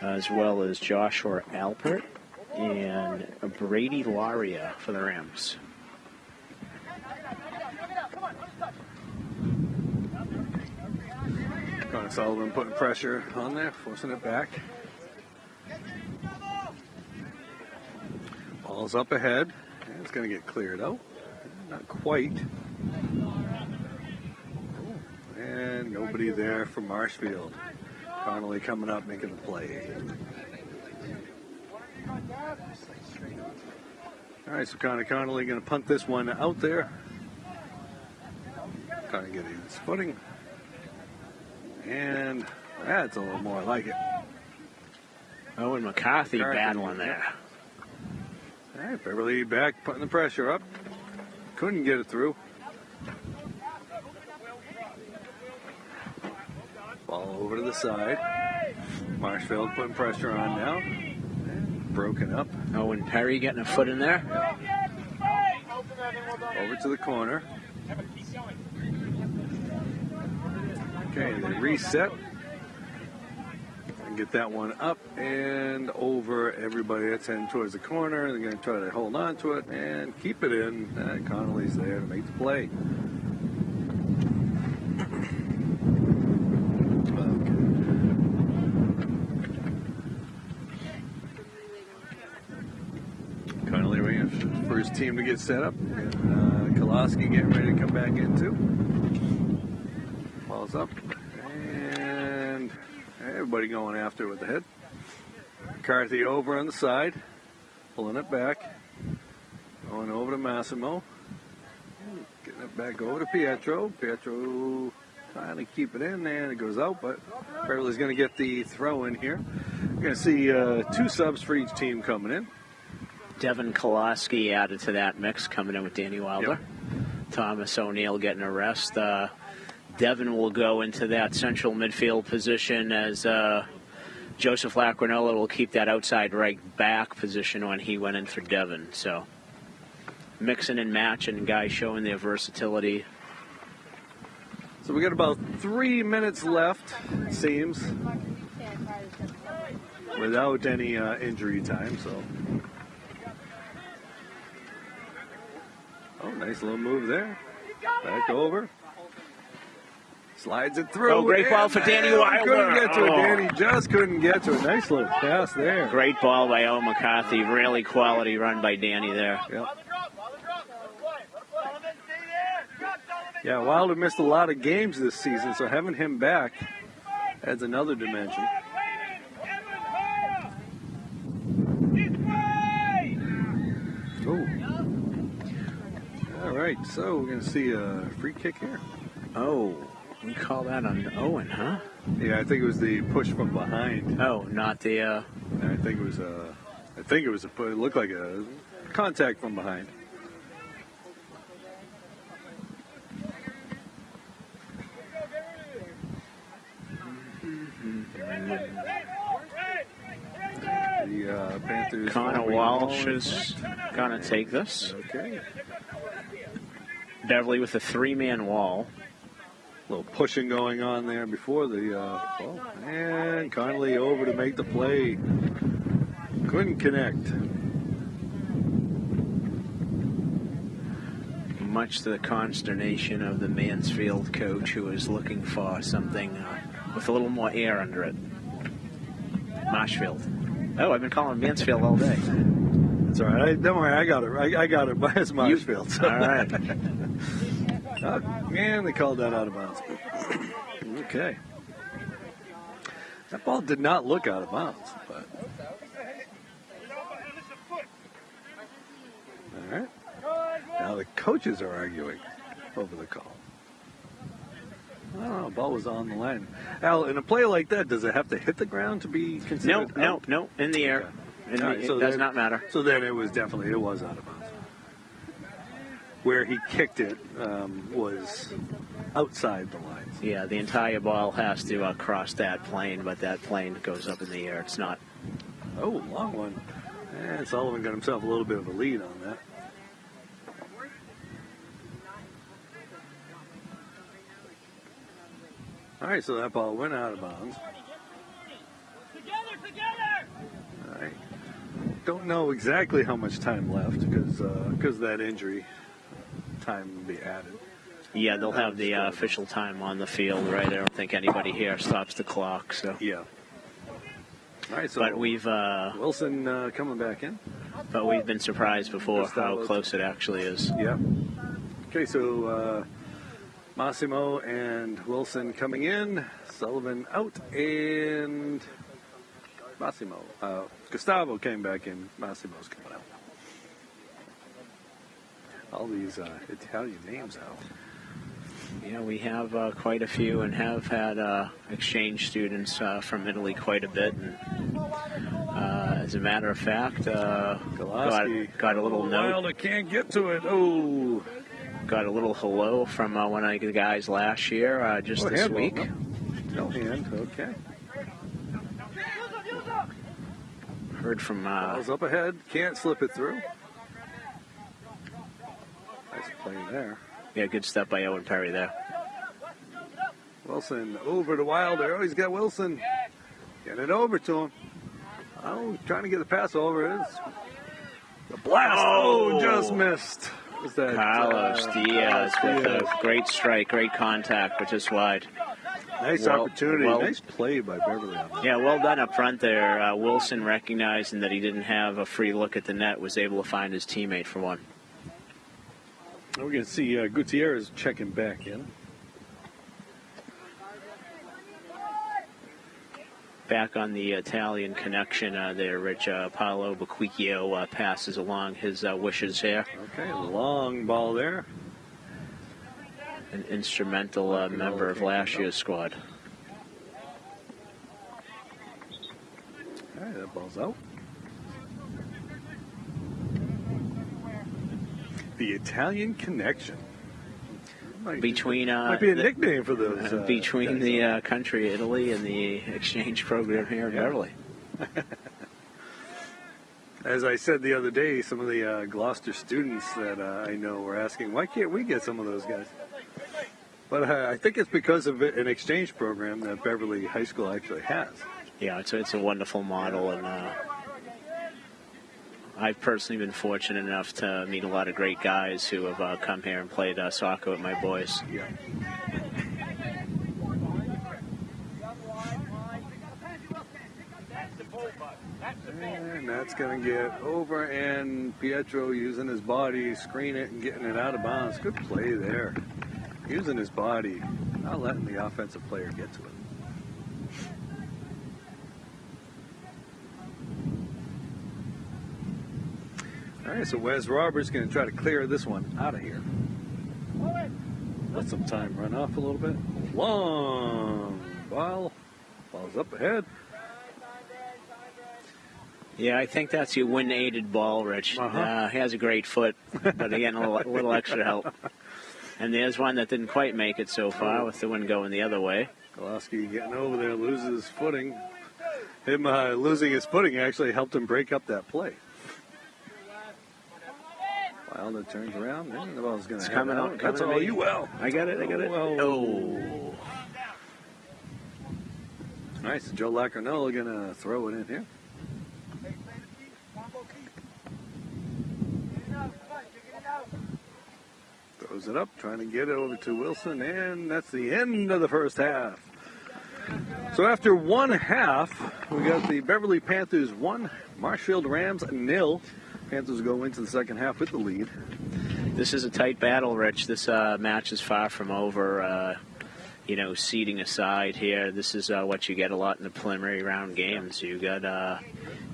as well as Joshua Alpert and Brady Laria for the Rams. Connor Sullivan putting pressure on there, forcing it back. Ball's up ahead. It's going to get cleared out. Not quite. And nobody there for Marshfield. Connolly coming up, making the play. All right, so Connor Connolly going to punt this one out there. Connor getting his footing. And that's a little more like it. Owen McCarthy battling there. All right, Beverly back, putting the pressure up. Couldn't get it through. Ball over to the side. Marshfield putting pressure on now. And broken up. Owen Perry getting a foot in there. Over to the corner. Okay, they reset. And get that one up and over everybody that's heading towards the corner. They're going to try to hold on to it and keep it in. Connolly's there to make the play. Connolly ran for his team to get set up. And Koloski getting ready to come back in too. Ball's up. And everybody going after it with the head. McCarthy over on the side. Pulling it back. Going over to Massimo. Getting it back over to Pietro. Pietro trying to keep it in there, and it goes out, but Beverly's going to get the throw in here. We're going to see 2 subs for each team coming in. Devin Koloski added to that mix, coming in with Danny Wilder. Yep. Thomas O'Neill getting a rest. Devin will go into that central midfield position as Joseph Lacrinola will keep that outside right back position when he went in for Devin. So mixing and matching, guys showing their versatility. So we got about 3 minutes left, it seems, without any injury time. So, oh, nice little move there. Back over. Slides it through. Oh, great ball for Danny Wilder. Couldn't get to it. Danny just couldn't get to it. Nice little pass there. Great ball by Owen McCarthy. Really quality run by Danny there. Yep. Yeah, Wilder missed a lot of games this season, so having him back adds another dimension. Oh. All right, so we're going to see a free kick here. Oh, we call that on Owen, huh? Yeah, I think it was the push from behind. Oh, not the. I think it was a. It looked like a contact from behind. The Panthers. Connor Walsh is going to take this. Okay. Beverly with a 3-man wall. A little pushing going on there before the ball. And Connolly over to make the play. Couldn't connect. Much to the consternation of the Mansfield coach, who is looking for something with a little more air under it. Marshfield. Oh, I've been calling him Mansfield all day. That's all right. Don't worry, I got it. I got it by his Marshfield. All right. Man, they called that out of bounds. Okay. That ball did not look out of bounds, but. All right. Now the coaches are arguing over the call. Oh, ball was on the line. Al, in a play like that, does it have to hit the ground to be considered? No, in the air. Okay. It does not matter. So then it was out of bounds. Where he kicked it was outside the lines. Yeah, the entire ball has to cross that plane, but that plane goes up in the air. It's not. Oh, long one. And Sullivan got himself a little bit of a lead on that. All right, so that ball went out of bounds. All right. Don't know exactly how much time left because of that injury. Time will be added. Yeah, they'll have the official time on the field, right? I don't think anybody here stops the clock. So. Yeah. All right, so but we've Wilson coming back in. But we've been surprised before how close it actually is. Yeah. Okay, so Massimo and Wilson coming in, Sullivan out, and Massimo. Gustavo came back in, Massimo's coming out. All these Italian names out. Yeah, we have quite a few and have had exchange students from Italy quite a bit. And, as a matter of fact, got a little note. Wilder can't get to it. Oh. Got a little hello from one of the guys last year, just this week. No hand, okay. Heard from... Ball's up ahead, can't slip it through. Nice play there. Yeah, good step by Owen Perry there. Wilson over to Wilder. Oh, he's got Wilson. Get it over to him. Oh, trying to get the pass over. It's the blast. Oh, just missed. Was that Carlos Diaz with a great strike, great contact, but just wide. Nice opportunity. Nice play by Beverly on that. Yeah, well done up front there. Wilson, recognizing that he didn't have a free look at the net, was able to find his teammate for one. We're going to see Gutierrez checking back in. Back on the Italian connection there, Rich. Paolo Bequicchio passes along his wishes here. Okay, long ball there. An instrumental member of last year's squad. All right, that ball's out. The Italian connection. Might be a nickname for those. Between guys. the country, Italy, and the exchange program here in Beverly. As I said the other day, some of the Gloucester students that I know were asking, why can't we get some of those guys? But I think it's because of an exchange program that Beverly High School actually has. Yeah, it's a wonderful model, and I've personally been fortunate enough to meet a lot of great guys who have come here and played soccer with my boys. Yeah. And that's going to get over, and Pietro using his body, screen it and getting it out of bounds. Good play there. Using his body, not letting the offensive player get to it. All right, so Wes Roberts going to try to clear this one out of here. Let some time run off a little bit. Long ball. Ball's up ahead. Yeah, I think that's your wind-aided ball, Rich. He has a great foot, but again, a little extra help. And there's one that didn't quite make it so far with the wind going the other way. Golowski getting over there, loses his footing. Him losing his footing actually helped him break up that play. Wilder turns around, and the ball's going to come out. That's all you well. I got it. Well. Oh. Nice. Joe Laccarnella going to throw it in here. Throws it up, trying to get it over to Wilson, and that's the end of the first half. So after one half, we got the Beverly Panthers 1, Marshfield Rams 0. Panthers go into the second half with the lead. This is a tight battle, Rich. This match is far from over. Seeding aside here, this is what you get a lot in the preliminary round games. You got,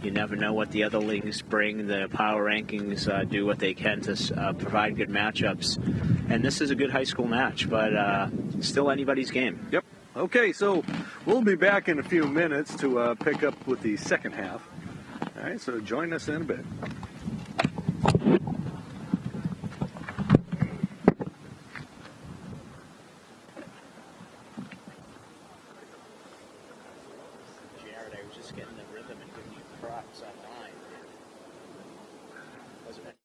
you never know what the other leagues bring. The power rankings do what they can to provide good matchups. And this is a good high school match, but still anybody's game. Yep. Okay, so we'll be back in a few minutes to pick up with the second half. All right, so join us in a bit. Jared, I was just getting the rhythm and giving you props on mine. Wasn't it?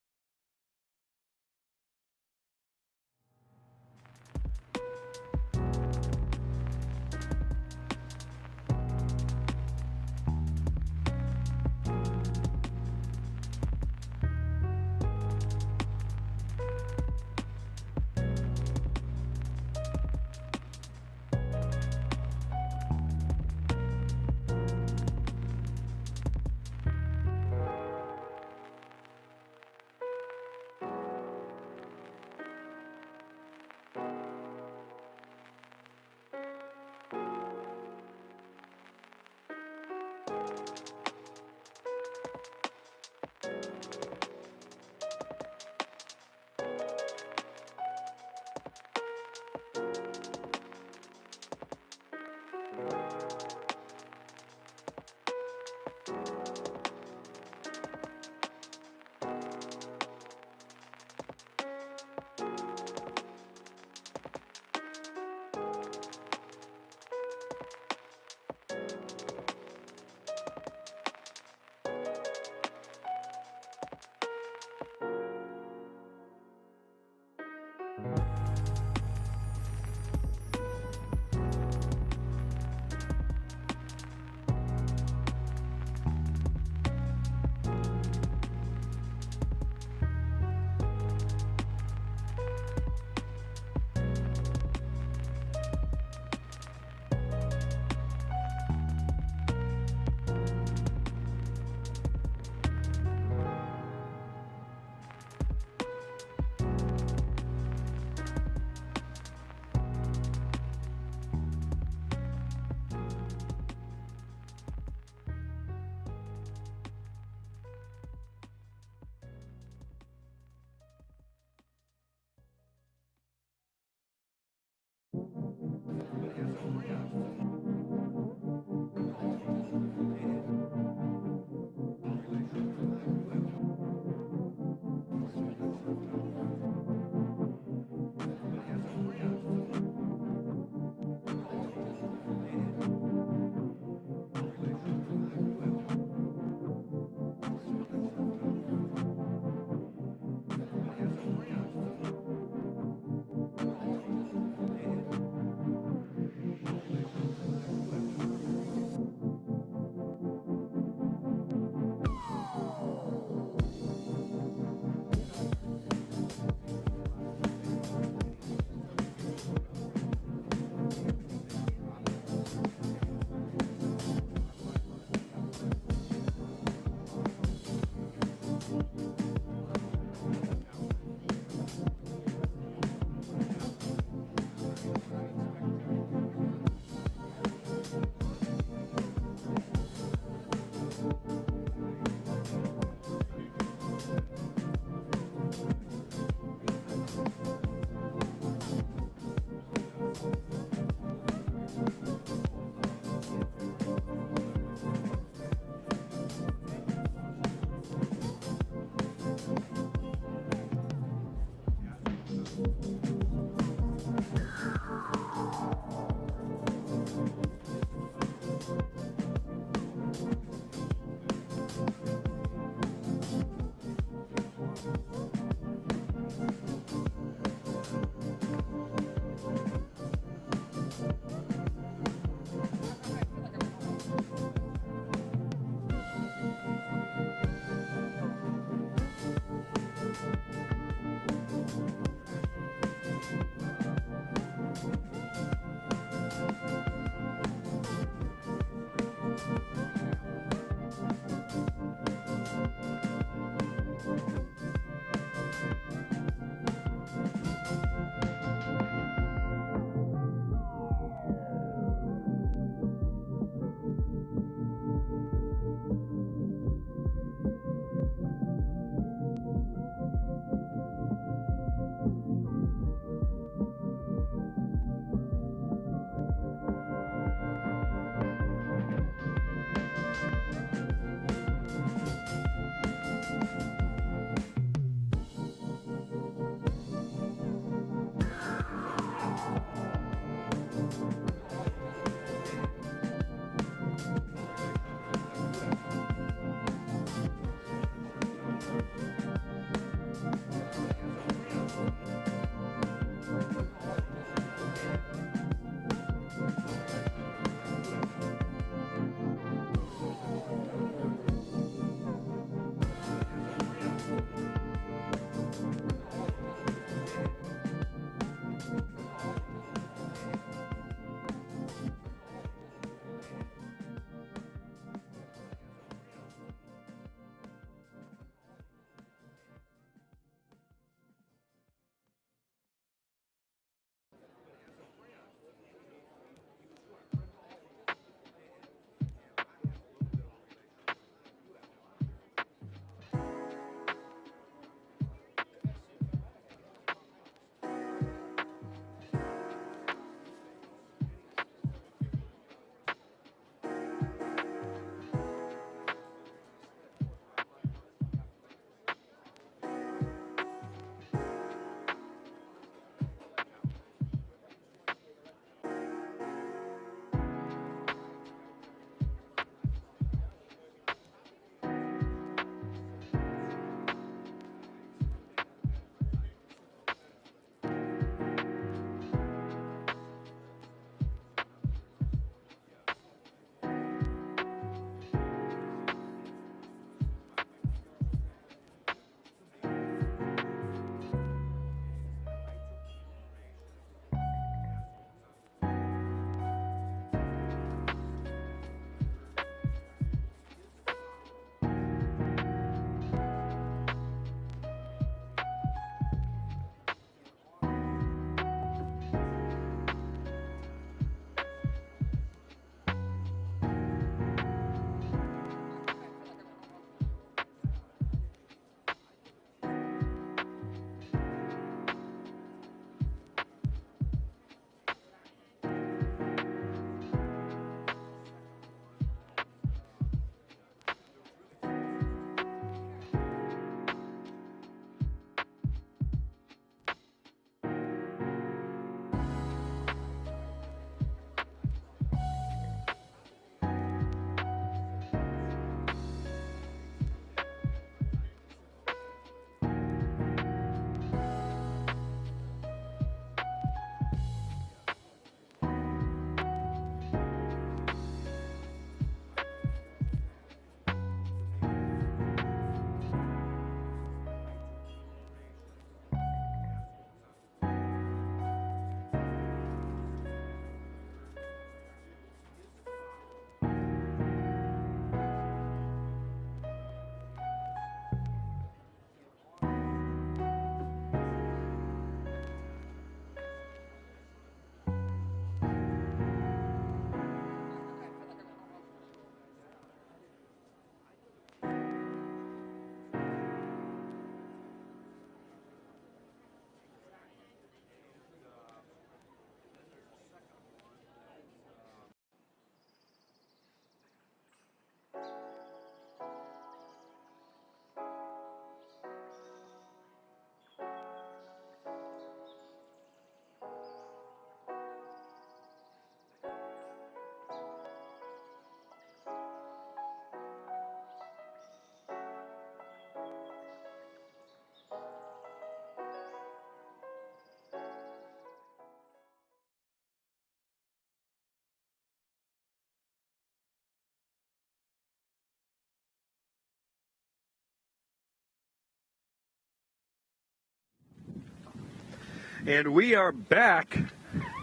And we are back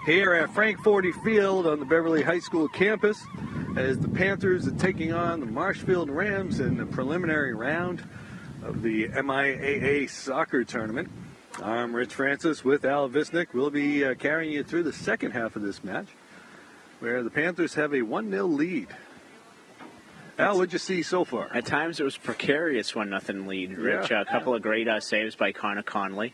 here at Frank 40 Field on the Beverly High School campus as the Panthers are taking on the Marshfield Rams in the preliminary round of the MIAA soccer tournament. I'm Rich Francis with Al Visnick. We'll be carrying you through the second half of this match, where the Panthers have a 1-0 lead. Al, what'd you see so far? At times it was precarious 1-0 lead, Rich. Yeah. A couple of great saves by Connor Conley.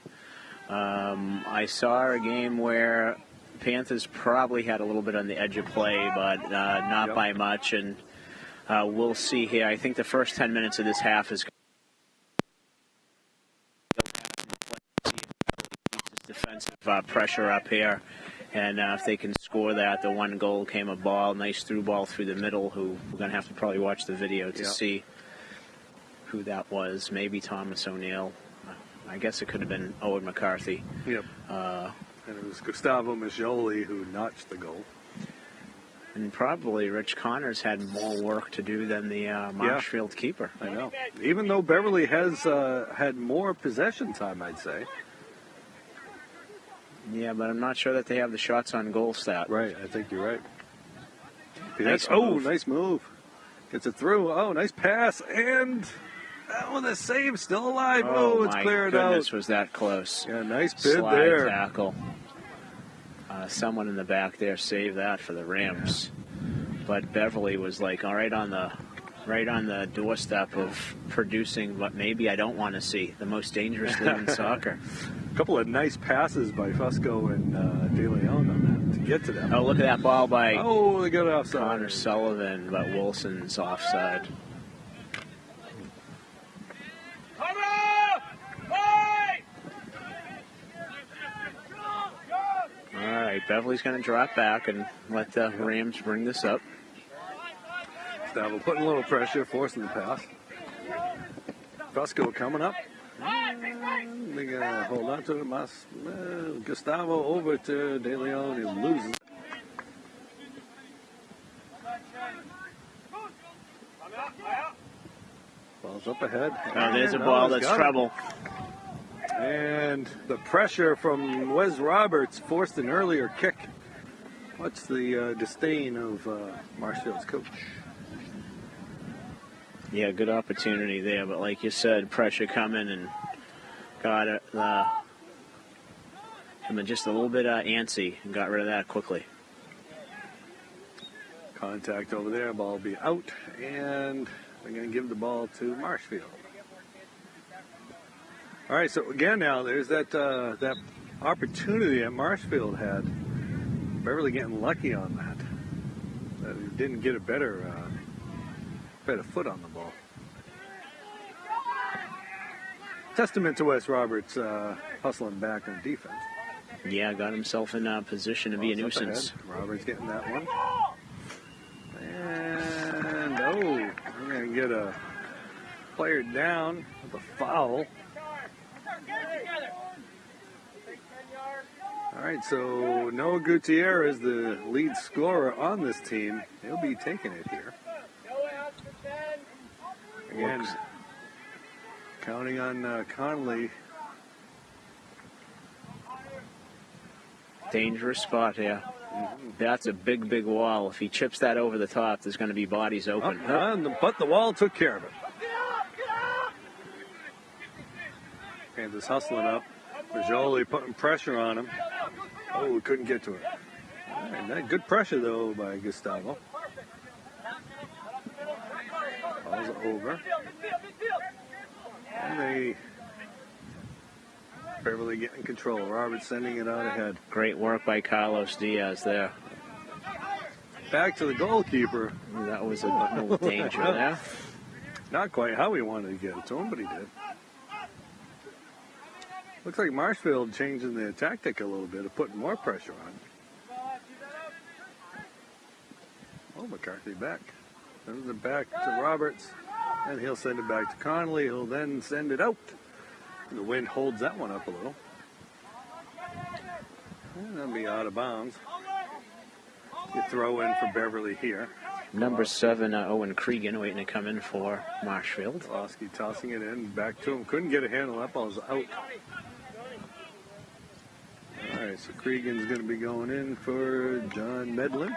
I saw a game where Panthers probably had a little bit on the edge of play, but not by much. And we'll see here. I think the first 10 minutes of this half is defensive pressure up here. And if they can score that, the one goal came a ball, nice through ball through the middle, who we're going to have to probably watch the video to see who that was. Maybe Thomas O'Neill. I guess it could have been Owen McCarthy. Yep. And it was Gustavo Majoli who notched the goal. And probably Rich Connors had more work to do than the Marshfield keeper. I know. Even though Beverly has had more possession time, I'd say. Yeah, but I'm not sure that they have the shots on goal stat. Right, I think you're right. Nice move. Nice move. Gets it through. Oh, nice pass. And the save still alive. Oh, it's cleared out. My goodness, was that close. Yeah, nice bid Slide there. Tackle. Someone in the back there saved that for the Rams. But Beverly was like right on the doorstep of producing what maybe I don't want to see, the most dangerous league in soccer. A couple of nice passes by Fusco and De Leon on that to get to that. Oh, look at that ball by They got it offside. Connor Sullivan, but Wilson's offside. All right, Beverly's going to drop back and let the Rams bring this up. Gustavo putting a little pressure, forcing the pass. Fusco coming up. They're going to hold on to it. Gustavo over to De Leon. He loses. Ball's up ahead. Oh, there's a ball that's trouble. And the pressure from Wes Roberts forced an earlier kick. What's the disdain of Marshfield's coach? Yeah, good opportunity there, but like you said, pressure coming and got it. Just a little bit antsy and got rid of that quickly. Contact over there, ball will be out, and they're going to give the ball to Marshfield. All right, so again now, there's that opportunity that Marshfield had. Beverly getting lucky on that. That he didn't get a better foot on the ball. Testament to Wes Roberts hustling back on defense. Yeah, got himself in a position to be a nuisance. Roberts getting that one. And, we're going to get a player down with a foul. All right, so Noah Gutierrez, the lead scorer on this team, he'll be taking it here. Again, counting on Conley. Dangerous spot here. That's a big, big wall. If he chips that over the top, there's going to be bodies open. But the wall took care of it. Panthers hustling up. Majoli putting pressure on him. Oh, couldn't get to it. All right, good pressure, though, by Gustavo. Ball's over. And Beverly getting control. Roberts sending it out ahead. Great work by Carlos Diaz there. Back to the goalkeeper. That was a little danger there. Not quite how he wanted to get it to him, but he did. Looks like Marshfield changing their tactic a little bit of putting more pressure on. Oh, McCarthy back. Sends it back to Roberts, and he'll send it back to Conley. He'll then send it out. The wind holds that one up a little. And that'll be out of bounds. You throw in for Beverly here. Number 7, Owen Cregan, waiting to come in for Marshfield. Losky tossing it in, back to him. Couldn't get a handle. That ball's out. All right, so Cregan's going to be going in for John Medlin.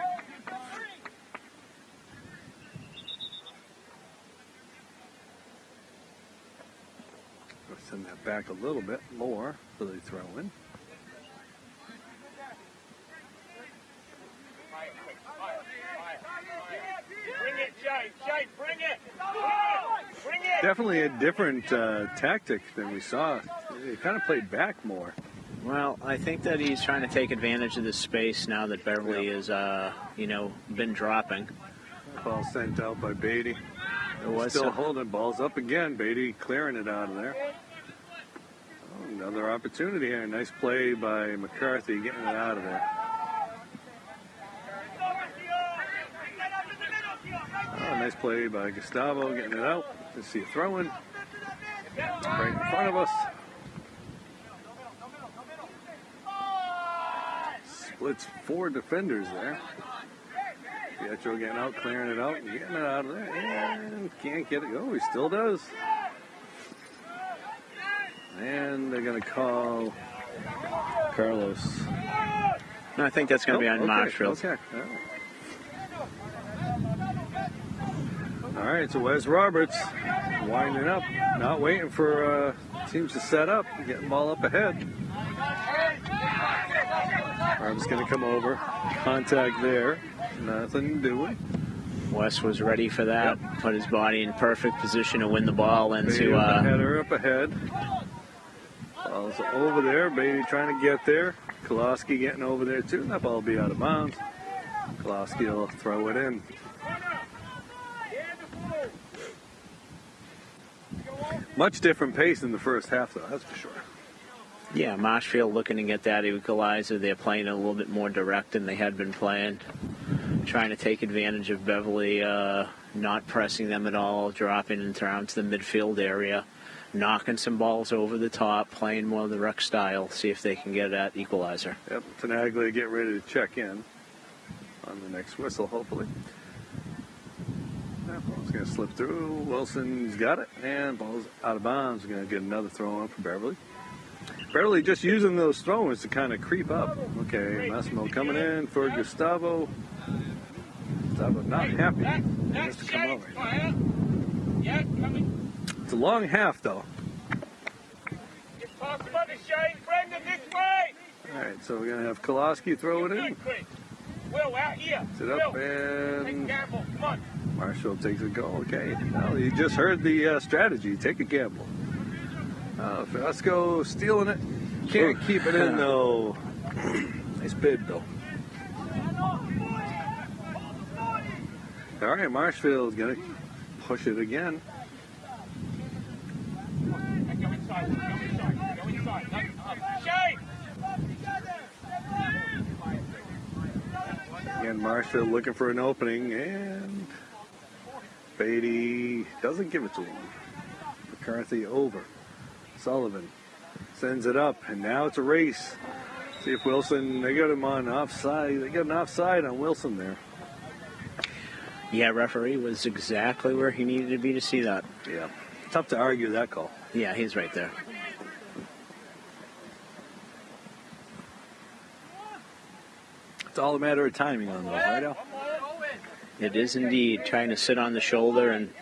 We'll send that back a little bit more for the throw in. Bring it, Jay, bring it! Bring it! Definitely a different tactic than we saw. They kind of played back more. Well, I think that he's trying to take advantage of the space now that Beverly is, been dropping. Ball sent out by Beatty. Still holding. Ball's up again. Beatty clearing it out of there. Oh, another opportunity here. Nice play by McCarthy getting it out of there. Oh, nice play by Gustavo getting it out. Let's see a throw-in. Right in front of us. Splits 4 defenders there. Pietro getting out, clearing it out, and getting it out of there. And can't get it. Oh, he still does. And they're going to call Carlos. No, I think that's going to be on Marshfield. Okay. All right, so Wes Roberts winding up, not waiting for teams to set up, getting the ball up ahead. Roberts going to come over, contact there, nothing doing. Wes was ready for that, put his body in perfect position to win the ball into... Header up ahead. Ball's over there, Beatty trying to get there. Koloski getting over there too, that ball will be out of bounds. Koloski will throw it in. Much different pace in the first half, though, that's for sure. Yeah, Marshfield looking to get that equalizer. They're playing a little bit more direct than they had been playing. Trying to take advantage of Beverly, not pressing them at all, dropping into around to the midfield area, knocking some balls over the top, playing more direct style, see if they can get that equalizer. Yep, Tenaglia get ready to check in on the next whistle, hopefully. Ball's going to slip through. Wilson's got it, and ball's out of bounds. We're going to get another throw in for Beverly. Beverly just using those throw-ins to kind of creep up. Okay, Massimo coming in for Gustavo. Gustavo not happy. He has to come over. It's a long half, though. All right, so we're going to have Koloski throw it in. Will, out here. Sit up and Gamble. Come on. Marshall takes a go. Okay, well, you just heard the strategy. Take a gamble. Fiasco stealing it. Can't keep it in, though. Nice bid, though. All right, Marshfield's going to push it again. Go inside. Go inside. Shane! Again, Marshfield looking for an opening, and Beatty doesn't give it to him. McCarthy over. Sullivan sends it up, and now it's a race. See if Wilson, they got him on offside. They got an offside on Wilson there. Yeah, referee was exactly where he needed to be to see that. Yeah, tough to argue that call. Yeah, he's right there. It's all a matter of timing on those, right, Al? It is indeed. Trying to sit on the shoulder, and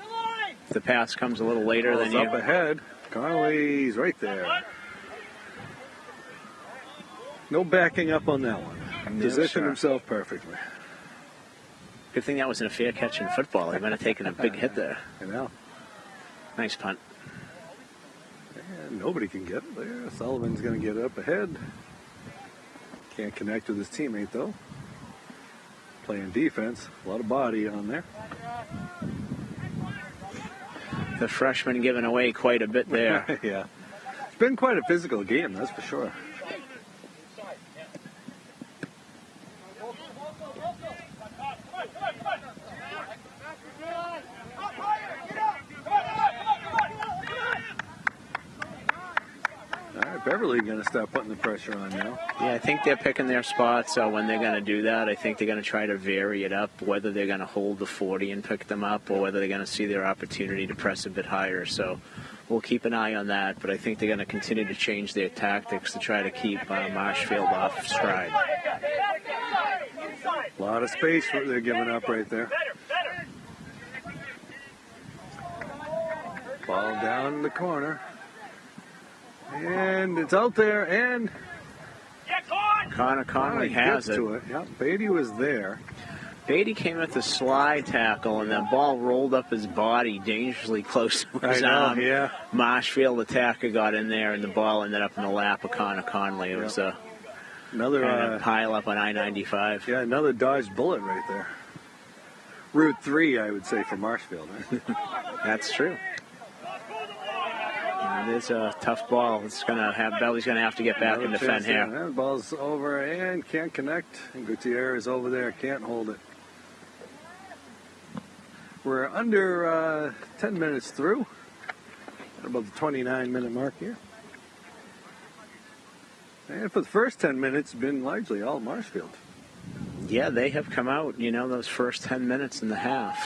if the pass comes a little later than you... up ahead. Connolly's right there. No backing up on that one. Positioned himself perfectly. Good thing that wasn't a fair catch in football. He might have taken a big hit there. I know. Nice punt. And nobody can get it there. Sullivan's going to get up ahead. Can't connect with his teammate, though. Playing defense. A lot of body on there. The freshman giving away quite a bit there. Yeah. It's been quite a physical game, that's for sure. All right, Beverly going to start putting the pressure on now. Yeah, I think they're picking their spots when they're going to do that. I think they're going to try to vary it up, whether they're going to hold the 40 and pick them up or whether they're going to see their opportunity to press a bit higher. So we'll keep an eye on that. But I think they're going to continue to change their tactics to try to keep Marshfield off stride. A lot of space they're giving up right there. Ball down in the corner. And it's out there, and Connor Conley has it. To it. Yep, Beatty was there. Beatty came at the slide tackle, and that ball rolled up his body dangerously close to his arm. Yeah. Marshfield attacker got in there, and the ball ended up in the lap of Connor Conley. It was another kind of pile up on I-95. Yeah, another dodged bullet right there. Route 3, I would say, for Marshfield. That's true. It is a tough ball. It's gonna have Beverly's gonna have to get back and defend here. The ball's over and can't connect. And Gutierrez over there can't hold it. We're under 10 minutes through. At about the 29-minute mark here. And for the first 10 minutes, it's been largely all Marshfield. Yeah, they have come out. Those first 10 minutes in the half.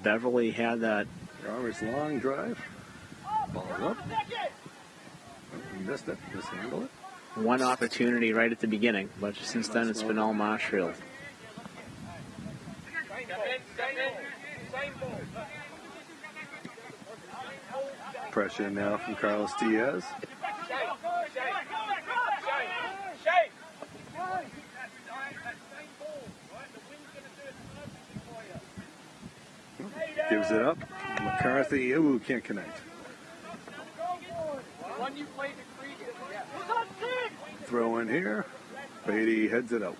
Beverly had that. Roberts' long drive. Ball up. Oh, missed it. Mishandled it. One opportunity right at the beginning, but since then it's been all Marshfield. Pressure now from Carlos Diaz. Gives it up. McCarthy, can't connect. Throw in here. Beatty heads it out.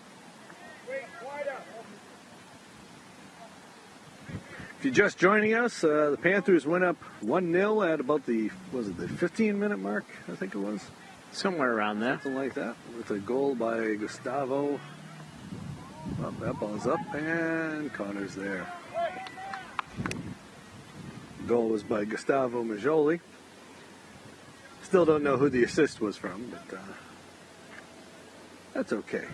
If you're just joining us, the Panthers went up 1-0 at about the 15-minute mark, I think it was. Somewhere around there. Something like that, with a goal by Gustavo. Well, that ball's up, and Connor's there. Goal was by Gustavo Majoli. Still don't know who the assist was from, but that's okay.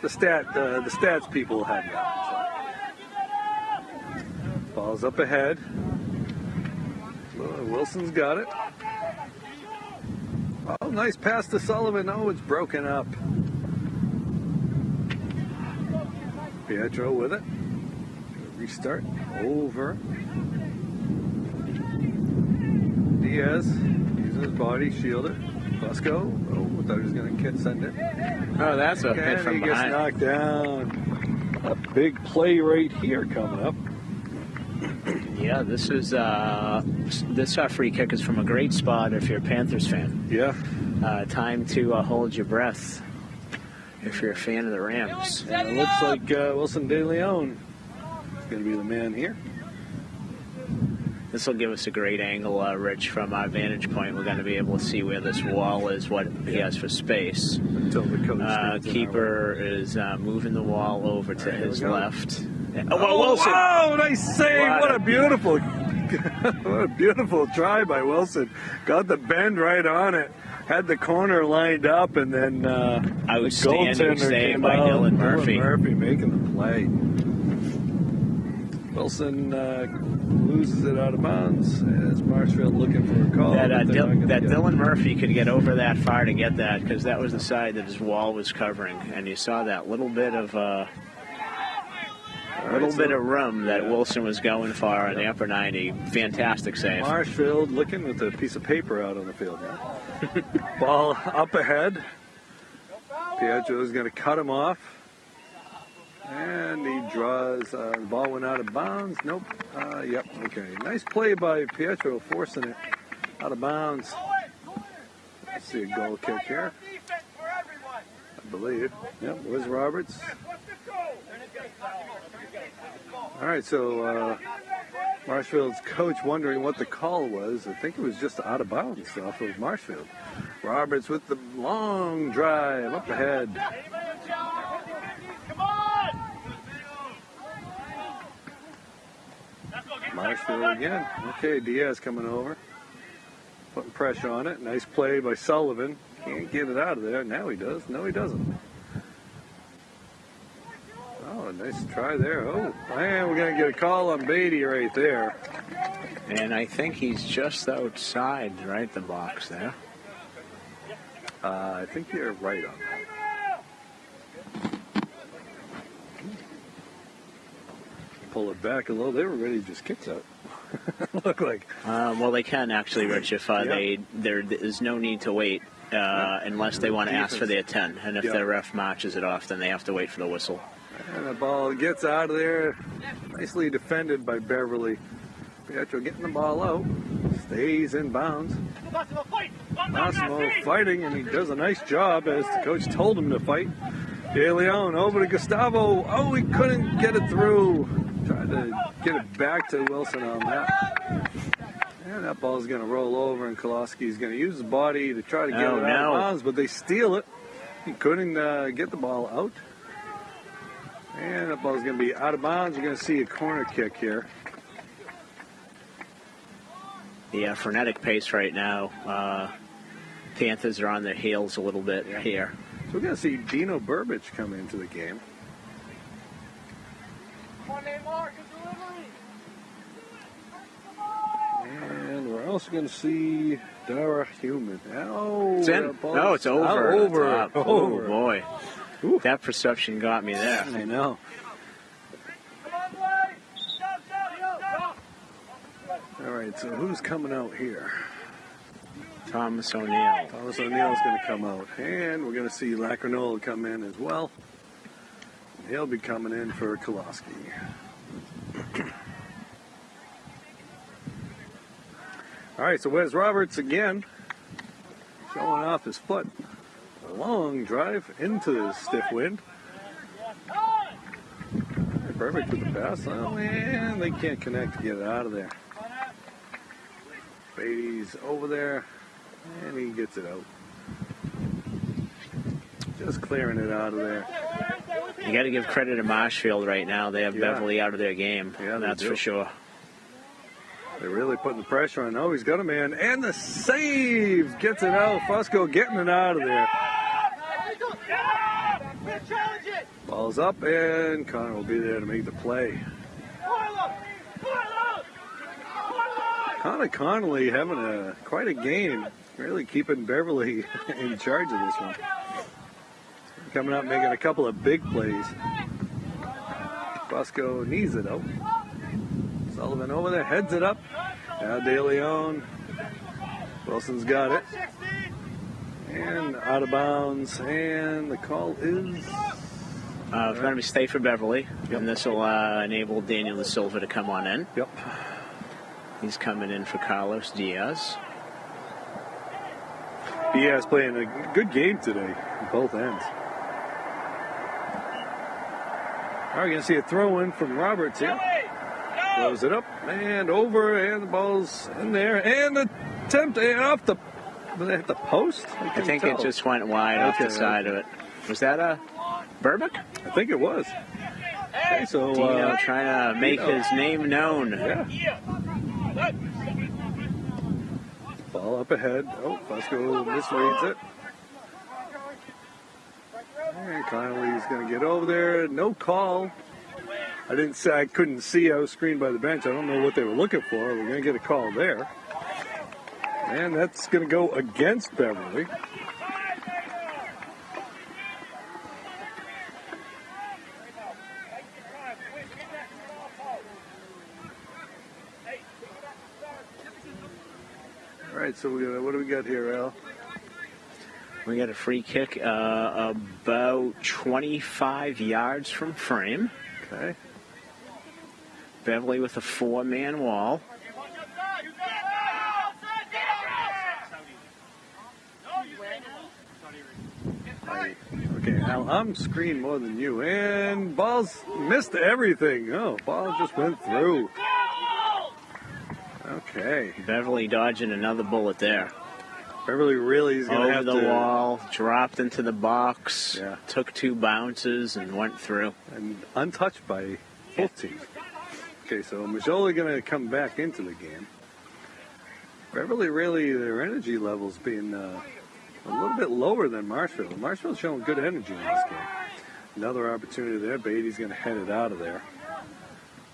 The stats people have that. So. Ball's up ahead. Wilson's got it. Oh, nice pass to Sullivan. Oh, it's broken up. Pietro with it. Restart. Over. Diaz uses his body, shield it. Fusco. Oh, I thought he was going to send it. Oh, that's a hit from he gets behind. knocked down. A big play right here coming up. Yeah, this free kick is from a great spot if you're a Panthers fan. Yeah. Time to hold your breath if you're a fan of the Rams. And it looks like Wilson De Leon is going to be the man here. This will give us a great angle, Rich, from our vantage point. We're going to be able to see where this wall is, what he has for space. Until the coach keeper is moving the wall over to his left. Oh, Wilson! Oh, nice save! What a beautiful, what a beautiful try by Wilson. Got the bend right on it. Had the corner lined up, and then outstanding save by Dylan Murphy. Dylan Murphy making the play. Wilson loses it out of bounds as Marshfield looking for a call. That Dylan Murphy could get over that far to get that, because that was the side that his wall was covering, and you saw that little bit of room that Wilson was going for in the upper 90. Fantastic save. Marshfield looking with a piece of paper out on the field now. Ball up ahead. Pietro is going to cut him off. And he draws, the ball went out of bounds. Nope. Yep, okay. Nice play by Pietro, forcing it out of bounds. Let's see a goal kick here. I believe. Yep, Wiz Roberts. All right, so Marshfield's coach wondering what the call was. I think it was just out of bounds off of Marshfield. Roberts with the long drive up ahead. Marshfield again. Okay, Diaz coming over. Putting pressure on it. Nice play by Sullivan. Can't get it out of there. Now he does. No, he doesn't. Oh, a nice try there. Oh, man, we're going to get a call on Beatty right there. And I think he's just outside, right, the box there. I think you're right on that. Pull it back a little. They were ready to just kick that. Look like. Well, they can actually, Rich, if Yeah. there is no need to wait unless they want to ask for their 10. And if Yeah. their ref marches it off, then they have to wait for the whistle. And the ball gets out of there. Nicely defended by Beverly. Pietro getting the ball out. Stays in bounds. Massimo fighting, and he does a nice job as the coach told him to fight. De Leon over to Gustavo. Oh, he couldn't get it through. Tried to get it back to Wilson on that. And that ball's going to roll over, and Koloski's going to use his body to try to get it out of bounds, but they steal it. He couldn't get the ball out. And that ball's going to be out of bounds. You're going to see a corner kick here. The frenetic pace right now. Panthers are on their heels a little bit here. So we're going to see Dino Burbage come into the game. And we're also going to see Dara Human. Oh, It's in. No, it's over. Over. Oh, boy. Ooh. That perception got me there. I know. All right, so who's coming out here? Thomas O'Neill. Thomas O'Neill's going to come out. And we're going to see Lacrinola come in as well. He'll be coming in for Koloski. All right, so Wes Roberts again showing off his foot. A long drive into the stiff wind. Perfect with the pass. Oh, and they can't connect to get it out of there. Beatty's over there, and he gets it out. Just clearing it out of there. You got to give credit to Marshfield right now. They have Beverly out of their game. Yeah, that's for sure. They're really putting the pressure on. Oh, he's got a man, and the save gets it out. Fusco getting it out of there. Ball's up, and Connor will be there to make the play. Connor Connolly having quite a game, really keeping Beverly in charge of this one. Coming up, making a couple of big plays. Fusco needs it out. Sullivan over there, heads it up. Now De Leon. Wilson's got it. And out of bounds, and the call is... It's going to be stay for Beverly, and this will enable Daniel Da Silva to come on in. Yep. He's coming in for Carlos Diaz. Diaz playing a good game today on both ends. All right, we're going to see a throw in from Roberts here. Throws it up and over, and the ball's in there. And attempt off the... Was that the post? I think it just went wide off the side of it. Was that a Burbick? I think it was. Okay, so Dino trying to make his name known. Yeah. Ball up ahead. Oh, Fusco misreads it. And Connolly's going to get over there. No call. I couldn't see. I was screened by the bench. I don't know what they were looking for. We're going to get a call there. And that's going to go against Beverly. All right, so what do we got here, Al? We got a free kick about 25 yards from frame. Okay. Beverly with a four-man wall. Okay, Al, I'm screened more than you. And ball's missed everything. Oh, ball just went through. Okay. Beverly dodging another bullet there. Beverly really is going to have to... Over the wall, dropped into the box, Yeah. took two bounces, and went through. And untouched by both teams. Okay, so Majoli going to come back into the game. Beverly really, their energy levels being a little bit lower than Marshfield. Marshfield's showing good energy in this game. Another opportunity there. Beatty's going to head it out of there.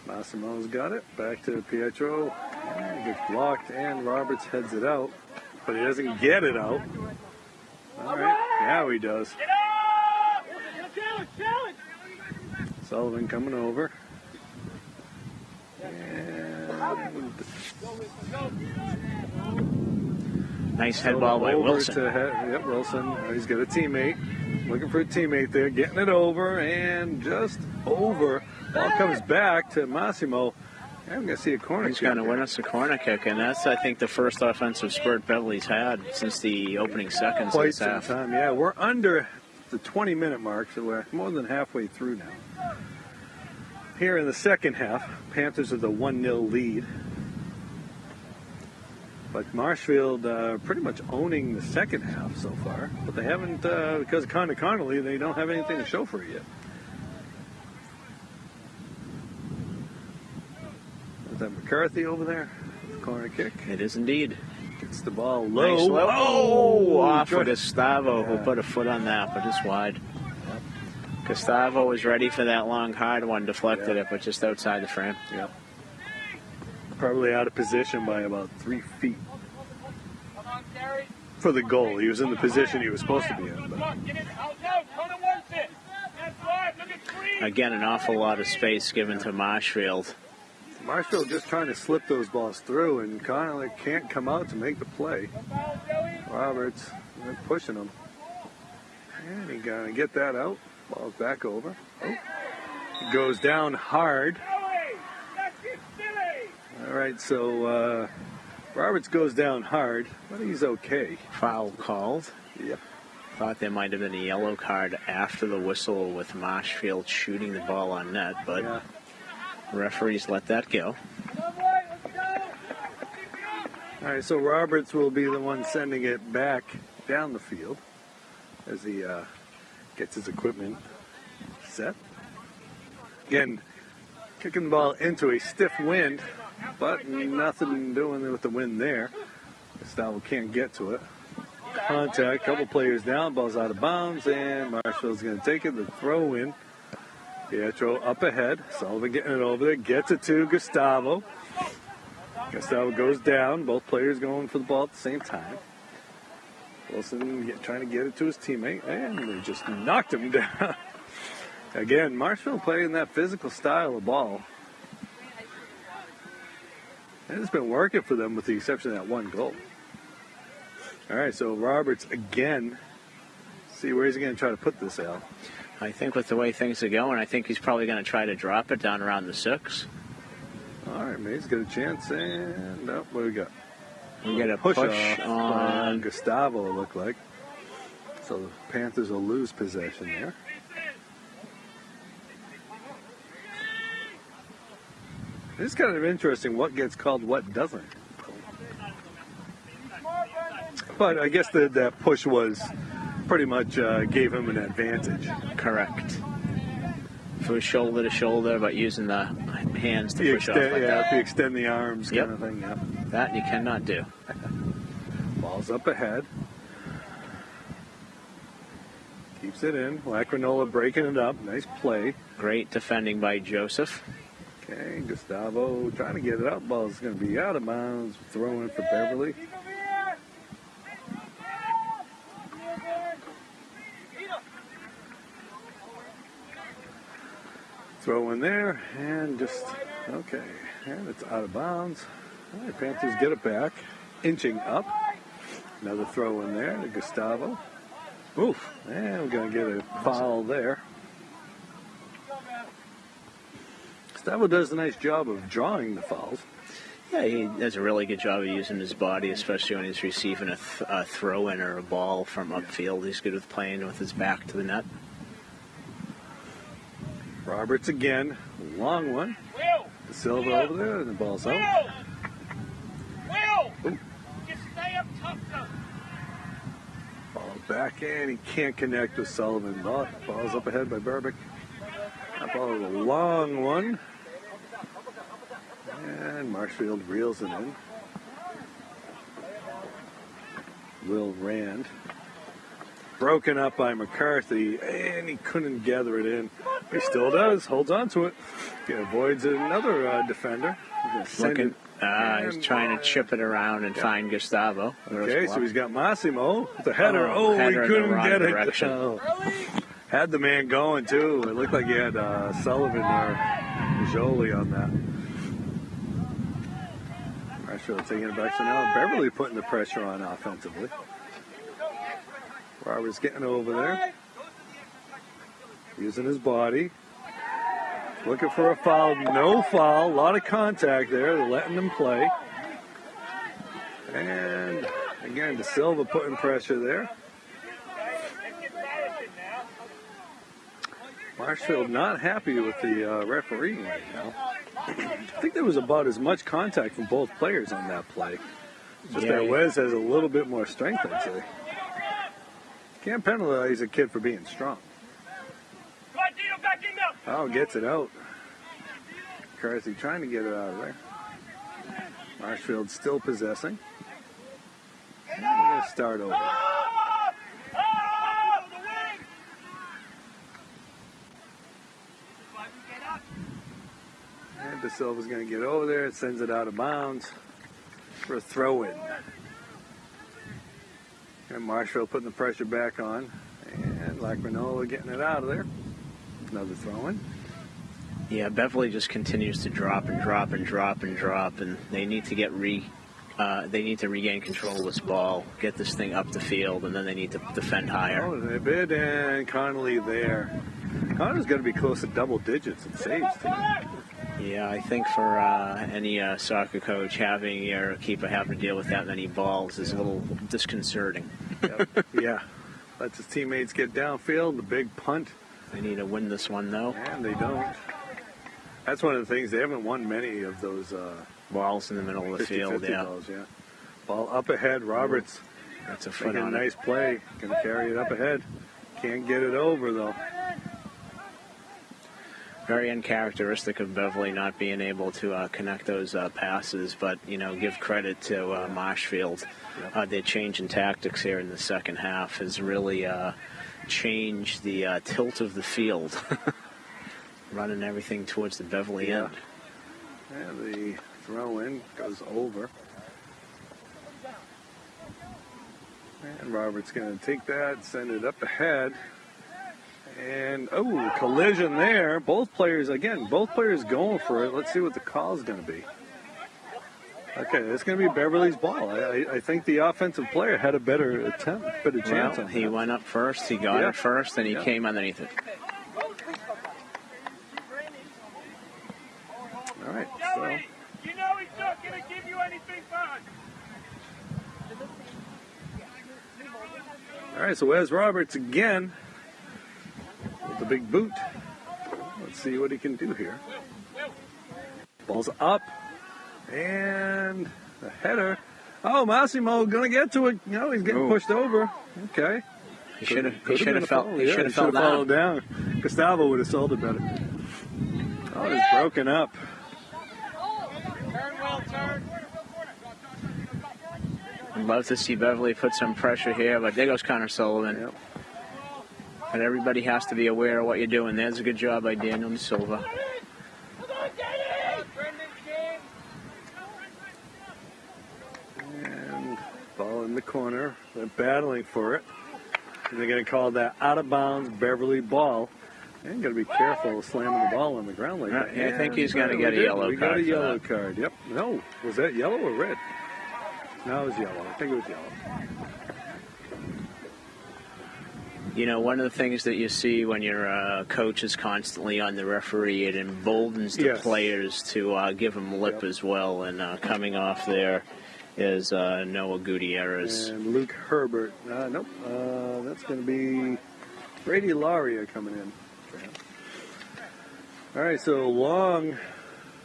Massimo's got it. Back to Pietro. And it gets blocked, and Roberts heads it out, but he doesn't get it out. All right, now he does. Sullivan coming over. And Nice head ball by Wilson. Yep, Wilson. He's got a teammate. Looking for a teammate there. Getting it over and just over. Ball comes back to Massimo. I'm going to see a corner He's kick. going to win us a corner kick, and that's, I think, the first offensive spurt Beverly's had since the opening seconds of Quite this some half. time. Yeah, we're under the 20-minute mark, so we're more than halfway through now. Here in the second half, Panthers with a 1-0 lead. But Marshfield pretty much owning the second half so far. But they haven't, because of Connor Connolly, they don't have anything to show for it yet. Is that McCarthy over there? Corner kick. It is indeed. Gets the ball low. Nice low. Oh, off good. with Gustavo, who put a foot on that, but just wide. Yep. Gustavo was ready for that long, hard one, deflected it, but just outside the frame. Yep. Probably out of position by about 3 feet. For the goal. He was in the position he was supposed to be in. But. Again, an awful lot of space given to Marshfield. Marshfield just trying to slip those balls through, and Connolly can't come out to make the play. Roberts pushing him. And he's going to get that out. Ball's back over. Oh. Goes down hard. All right, so Roberts goes down hard, but he's okay. Foul called. Yep. Thought there might have been a yellow card after the whistle with Marshfield shooting the ball on net, but Yeah. referees let that go. All right, so Roberts will be the one sending it back down the field as he gets his equipment set. Again, kicking the ball into a stiff wind, but nothing doing with the wind there. Gustavo can't get to it. Contact, couple players down, ball's out of bounds, and Marshfield's going to take it, the throw in. Pietro up ahead, Sullivan getting it over there, gets it to Gustavo. Gustavo goes down, both players going for the ball at the same time. Wilson trying to get it to his teammate, and they just knocked him down. Again, Marshfield playing that physical style of ball. And it's been working for them with the exception of that one goal. All right, so Roberts again. See where he's going to try to put this out. I think with the way things are going, I think he's probably going to try to drop it down around the 6. All right, man, he's got a chance. And what do we got? We get a push push off on Gustavo, it looked like. So the Panthers will lose possession there. It's kind of interesting what gets called, what doesn't. But I guess that push was pretty much gave him an advantage. correct. If it was shoulder to shoulder, but using the hands to push off like If that. you extend the arms Yep. kind of thing, yeah. That you cannot do. Ball's up ahead. Keeps it in. Lacrinola breaking it up. Nice play. Great defending by Joseph. Okay, Gustavo trying to get it up. Ball's going to be out of bounds. Throw in for Beverly. Throw in there, and just, okay. And it's out of bounds. All right, Panthers get it back. Inching up. Another throw in there to Gustavo. Oof. And we're going to get a foul there. Gustavo does a nice job of drawing the fouls. Yeah, he does a really good job of using his body, especially when he's receiving a throw-in or a ball from upfield. He's good with playing with his back to the net. Roberts again. Long one. Silva over there, and the ball's out. Will! Just stay up top, though. Ball back, and he can't connect with Sullivan. Ball's up ahead by Burbick. That ball is a long one. And Marshfield reels it in. Will Rand. Broken up by McCarthy, and he couldn't gather it in. He still does. Holds on to it. He avoids another defender. He's trying to chip it around and find Gustavo. Okay, so he's got Massimo. The header. Header he couldn't get it. Direction. Had the man going, too. It looked like he had Sullivan or Jolie on that. Marshfield taking it back. So now Beverly putting the pressure on offensively. Roberts getting over there. Using his body. Looking for a foul. No foul. A lot of contact there. They're letting them play. And again, De Silva putting pressure there. Marshfield not happy with the refereeing right now. I think there was about as much contact from both players on that play. Just that Wes has a little bit more strength, I'd say. Can't penalize a kid for being strong. Oh, gets it out. Carsey trying to get it out of there. Marshfield still possessing. And we're going to start over. And De Silva's going to get over there. It sends it out of bounds for a throw-in. And Marshfield putting the pressure back on. And Lacranola getting it out of there. Another throw-in. Yeah, Beverly just continues to drop, and they need to regain control of this ball, get this thing up the field, and then they need to defend higher. Oh, they bid, and Connolly there. Connor's going to be close to double digits in saves, too. Yeah, I think for any soccer coach, having your keeper having to deal with that many balls is a little disconcerting. Yep. Yeah, lets his teammates get downfield, the big punt. They need to win this one, though. And they don't. That's one of the things. They haven't won many of those balls in the middle of the field. Yeah. Balls, yeah. Ball up ahead. Roberts. That's a foot on a nice play. Going to carry it up ahead. Can't get it over, though. Very uncharacteristic of Beverly not being able to connect those passes, but, give credit to Marshfield. Their change in tactics here in the second half has really changed the tilt of the field. Running everything towards the Beverly end. And the throw-in goes over. And Robert's going to take that, send it up ahead. And, collision there. Both players going for it. Let's see what the call is going to be. Okay, it's going to be Beverly's ball. I think the offensive player had a better chance on it. He went up first, he got it first, and he came underneath it. All right, so. You know he's not going to give you anything fun. All right, so Wes Roberts again with the big boot. Let's see what he can do here. Ball's up, and the header. Oh, Massimo going to get to it. He's getting pushed over. Okay. He should have fell down. Gustavo would have sold it better. Oh, it's broken up. I'd love to see Beverly put some pressure here, but there goes Connor Sullivan. Yep. And everybody has to be aware of what you're doing. There's a good job by Daniel De Silva. And ball in the corner. They're battling for it. And they're going to call that out of bounds Beverly ball. And got to be careful slamming the ball on the ground like that. Yeah, I think he's going to get a yellow card. We got a yellow card. Yep. No, was that yellow or red? No, it was yellow. I think it was yellow. One of the things that you see when your coach is constantly on the referee, it emboldens the players to give him lip as well. And coming off there is Noah Gutierrez. And Luke Herbert. Nope. That's going to be Brady Laria coming in. All right, so long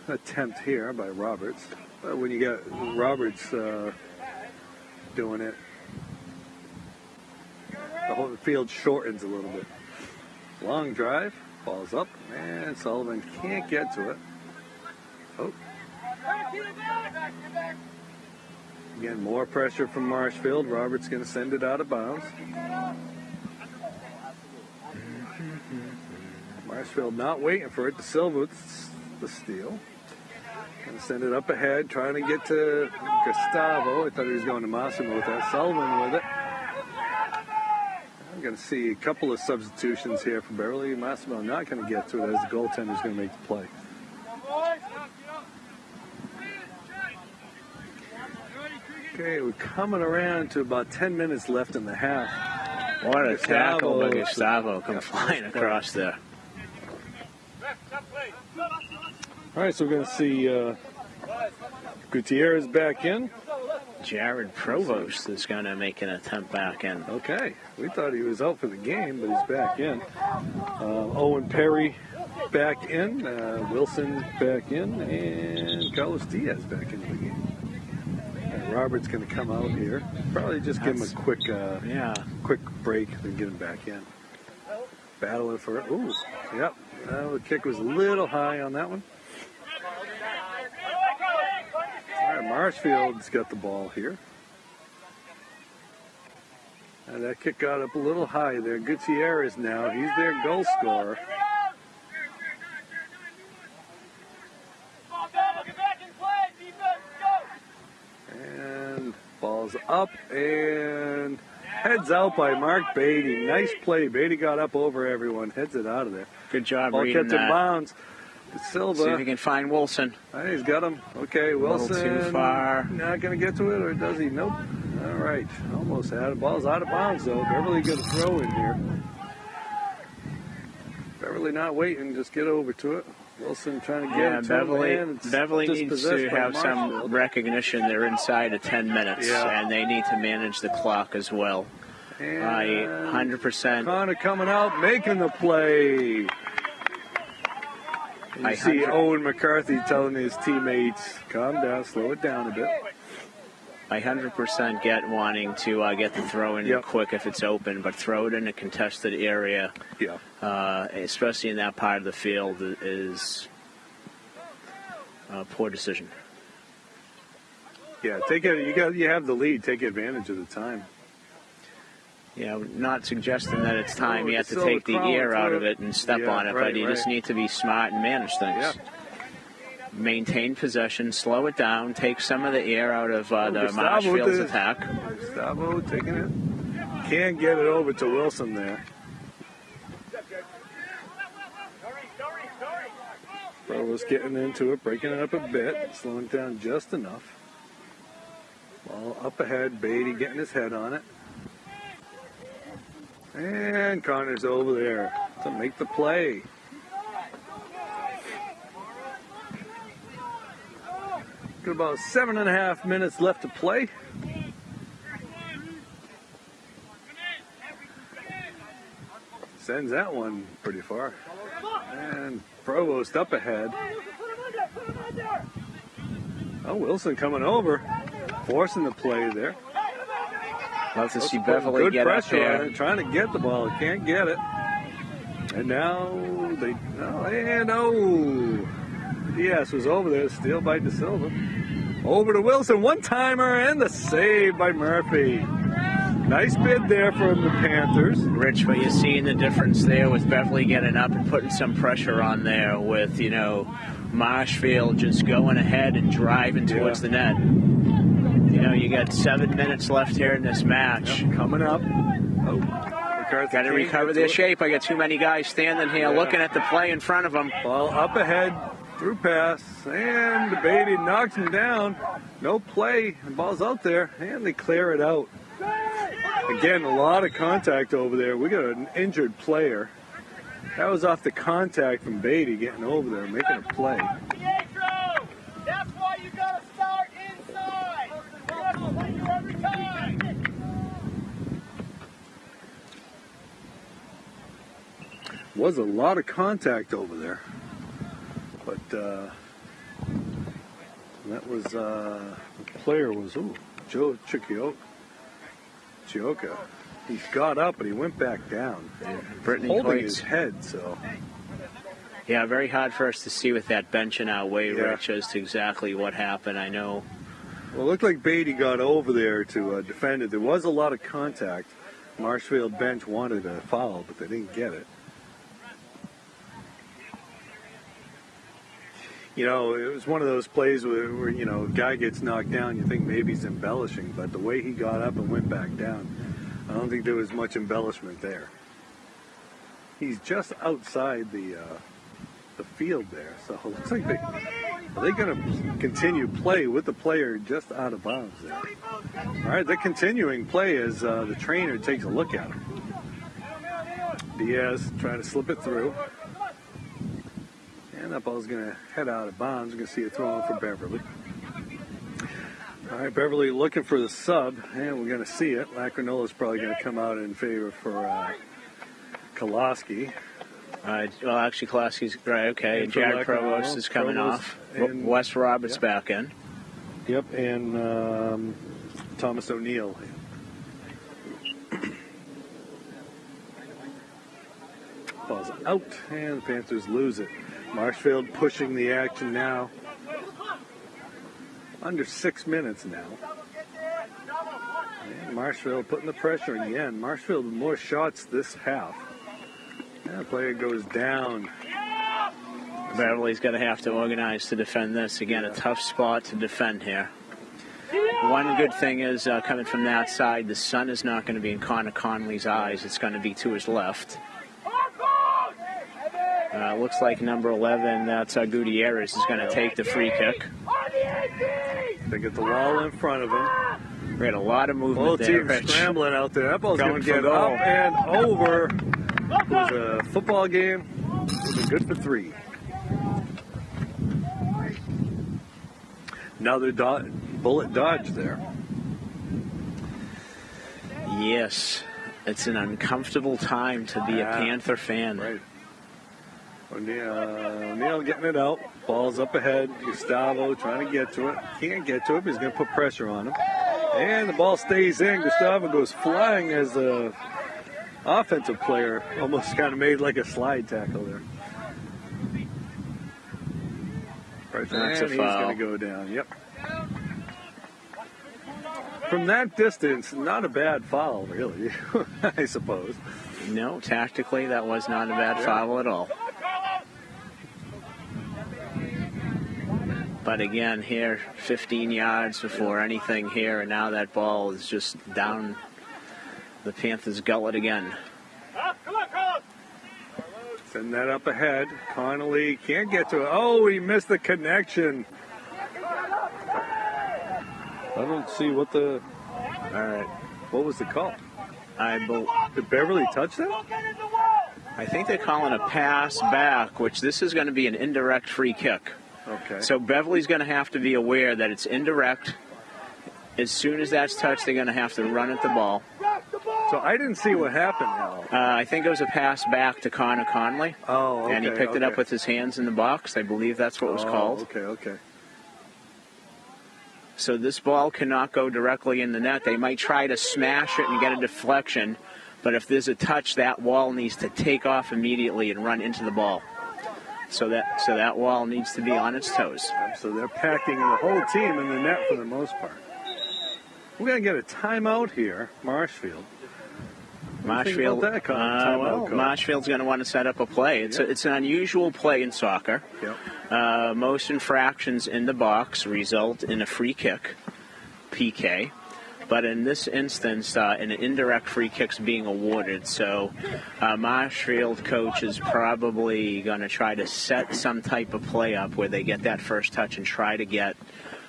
attempt here by Roberts. When you got Roberts doing it, the whole field shortens a little bit. Long drive, falls up, and Sullivan can't get to it. Oh. Again, more pressure from Marshfield. Roberts going to send it out of bounds. Marshfield not waiting for it. De Silva with the steal. Going to send it up ahead, trying to get to Gustavo. I thought he was going to Massimo with that. Sullivan with it. I'm going to see a couple of substitutions here for Beverly. Massimo not going to get to it as the goaltender's going to make the play. Okay, we're coming around to about 10 minutes left in the half. What a tackle by Gustavo come flying across there. All right, so we're going to see Gutierrez back in. Jared Provost is going to make an attempt back in. Okay, we thought he was out for the game, but he's back in. Owen Perry back in. Wilson back in. And Carlos Diaz back into the game. Robert's going to come out here. Probably just give him a quick break, then get him back in. Battling for it. Ooh, yep. The kick was a little high on that one. All right, Marshfield's got the ball here. And that kick got up a little high there. Gutierrez now, he's their goal scorer. And ball's up and heads out by Mark Beatty. Nice play. Beatty got up over everyone, heads it out of there. Good job ball reading kept in that. bounds. Silva. See if he can find Wilson. He's got him. Okay, Wilson. A little too far. Not going to get to it, or does he? Nope. All right. Almost had it. Ball's out of bounds, though. Beverly got a throw in here. Beverly not waiting. Just get over to it. Wilson trying to get it to Beverly needs to have some recognition. They're inside of 10 minutes, and they need to manage the clock as well. And 100%. Connor coming out, making the play. You see Owen McCarthy telling his teammates, calm down, slow it down a bit. I 100% get wanting to get the throw in quick if it's open, but throw it in a contested area, especially in that part of the field, is a poor decision. Yeah, take it. You have the lead. Take advantage of the time. Yeah, not suggesting that it's time you have to take the ear out of it and step on it, but you just need to be smart and manage things. Yeah. Maintain possession, slow it down, take some of the air out of the Marshfield's attack. Gustavo taking it. Can't get it over to Wilson there. Provost getting into it, breaking it up a bit, slowing it down just enough. Ball up ahead, Beatty getting his head on it. And Connor's over there to make the play. Got about 7.5 minutes left to play. Sends that one pretty far. And Provost up ahead. Oh, Wilson coming over, forcing the play there. Love to see Beverly get up there. Trying to get the ball, can't get it. And now Diaz was over there, steal by De Silva. Over to Wilson, one-timer, and the save by Murphy. Nice bid there from the Panthers. Rich, but you're seeing the difference there with Beverly getting up and putting some pressure on there with, Marshfield just going ahead and driving towards the net. You got 7 minutes left here in this match. Yep, coming up. Got to recover their shape. I got too many guys standing here looking at the play in front of them. Ball up ahead, through pass, and Beatty knocks him down. No play. The ball's out there, and they clear it out. Again, a lot of contact over there. We got an injured player. That was off the contact from Beatty getting over there, making a play. That's why you got to start inside. You got to play you every time. Was a lot of contact over there, but that was the player was Joe Chioka. He got up and he went back down, holding his head. So yeah, very hard for us to see with that bench in our way, Rich, as to exactly what happened. I know. Well, it looked like Beatty got over there to defend it. There was a lot of contact. Marshfield bench wanted a foul, but they didn't get it. You know, it was one of those plays where you know, a guy gets knocked down, you think maybe he's embellishing, but the way he got up and went back down, I don't think there was much embellishment there. He's just outside the field there, so it looks like they're going to continue play with the player just out of bounds there. All right, they're continuing play as the trainer takes a look at him. Diaz trying to slip it through. And that ball's going to head out of bounds. We're going to see it thrown for Beverly. All right, Beverly looking for the sub, and we're going to see it. Lacrinola's probably going to come out in favor for Koloski. Well, actually, Koloski's right. Okay, And Jared Provost is coming off. and- Wes Roberts back in. Yep, and Thomas O'Neill. Ball's out, and the Panthers lose it. Marshfield pushing the action now. Under 6 minutes now. And Marshfield putting the pressure in the end. Marshfield with more shots this half. And the player goes down. Beverly's going to have to organize to defend this. Again, a tough spot to defend here. One good thing is coming from that side, the sun is not going to be in Connor Conley's eyes. It's going to be to his left. Looks like number 11, that's Gutierrez, is going to take the free kick. They get the wall in front of him. We had a lot of movement Both there. teams Rich. scrambling out there. That ball's going Going to get for up goal. and over. It was a football game. It was good for 3. Another bullet dodge there. Yes, it's an uncomfortable time to be a Panther fan. Right. O'Neill getting it out. Ball's up ahead. Gustavo trying to get to it. Can't get to it, but he's going to put pressure on him. And the ball stays in. Gustavo goes flying as the offensive player almost kind of made like a slide tackle there. Right, That's and a he's foul. going to go down. Yep. From that distance, not a bad foul, really, I suppose. No, tactically, that was not a bad foul at all. But again, here, 15 yards before anything here, and now that ball is just down the Panthers' gullet again. Send that up ahead. Connolly can't get to it. Oh, he missed the connection. I don't see what the... All right. What was the call? Did Beverly touch that? I think they're calling a pass back, which this is going to be an indirect free kick. Okay. So Beverly's going to have to be aware that it's indirect. As soon as that's touched, they're going to have to run at the ball. So I didn't see what happened now. I think it was a pass back to Connor Conley. Oh, okay. And he picked it up with his hands in the box. I believe that's what was called. Okay. So this ball cannot go directly in the net. They might try to smash it and get a deflection, but if there's a touch, that wall needs to take off immediately and run into the ball. So that wall needs to be on its toes. So they're packing the whole team in the net for the most part. We're going to get a timeout here, Marshfield. Marshfield, Marshfield's going to want to set up a play. It's an unusual play in soccer. Yep. Most infractions in the box result in a free kick, PK. But in this instance, an indirect free kick's being awarded. So Marshfield coach is probably going to try to set some type of play up where they get that first touch and try to get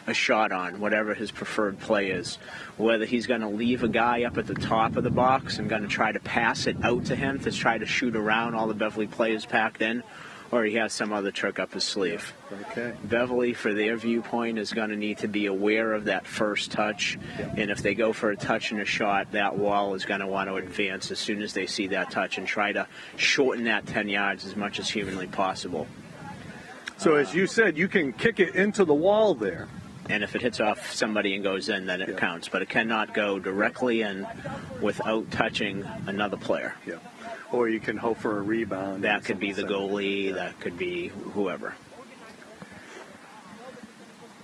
a shot on, whatever his preferred play is. Whether he's going to leave a guy up at the top of the box and going to try to pass it out to him to try to shoot around all the Beverly players packed in, or he has some other trick up his sleeve. Okay. Beverly, for their viewpoint, is going to need to be aware of that first touch, and if they go for a touch and a shot, that wall is going to want to advance as soon as they see that touch and try to shorten that 10 yards as much as humanly possible. So as you said, you can kick it into the wall there. And if it hits off somebody and goes in, then it counts. But it cannot go directly in without touching another player. Yeah. Or you can hope for a rebound. That could be the goalie. That could be whoever.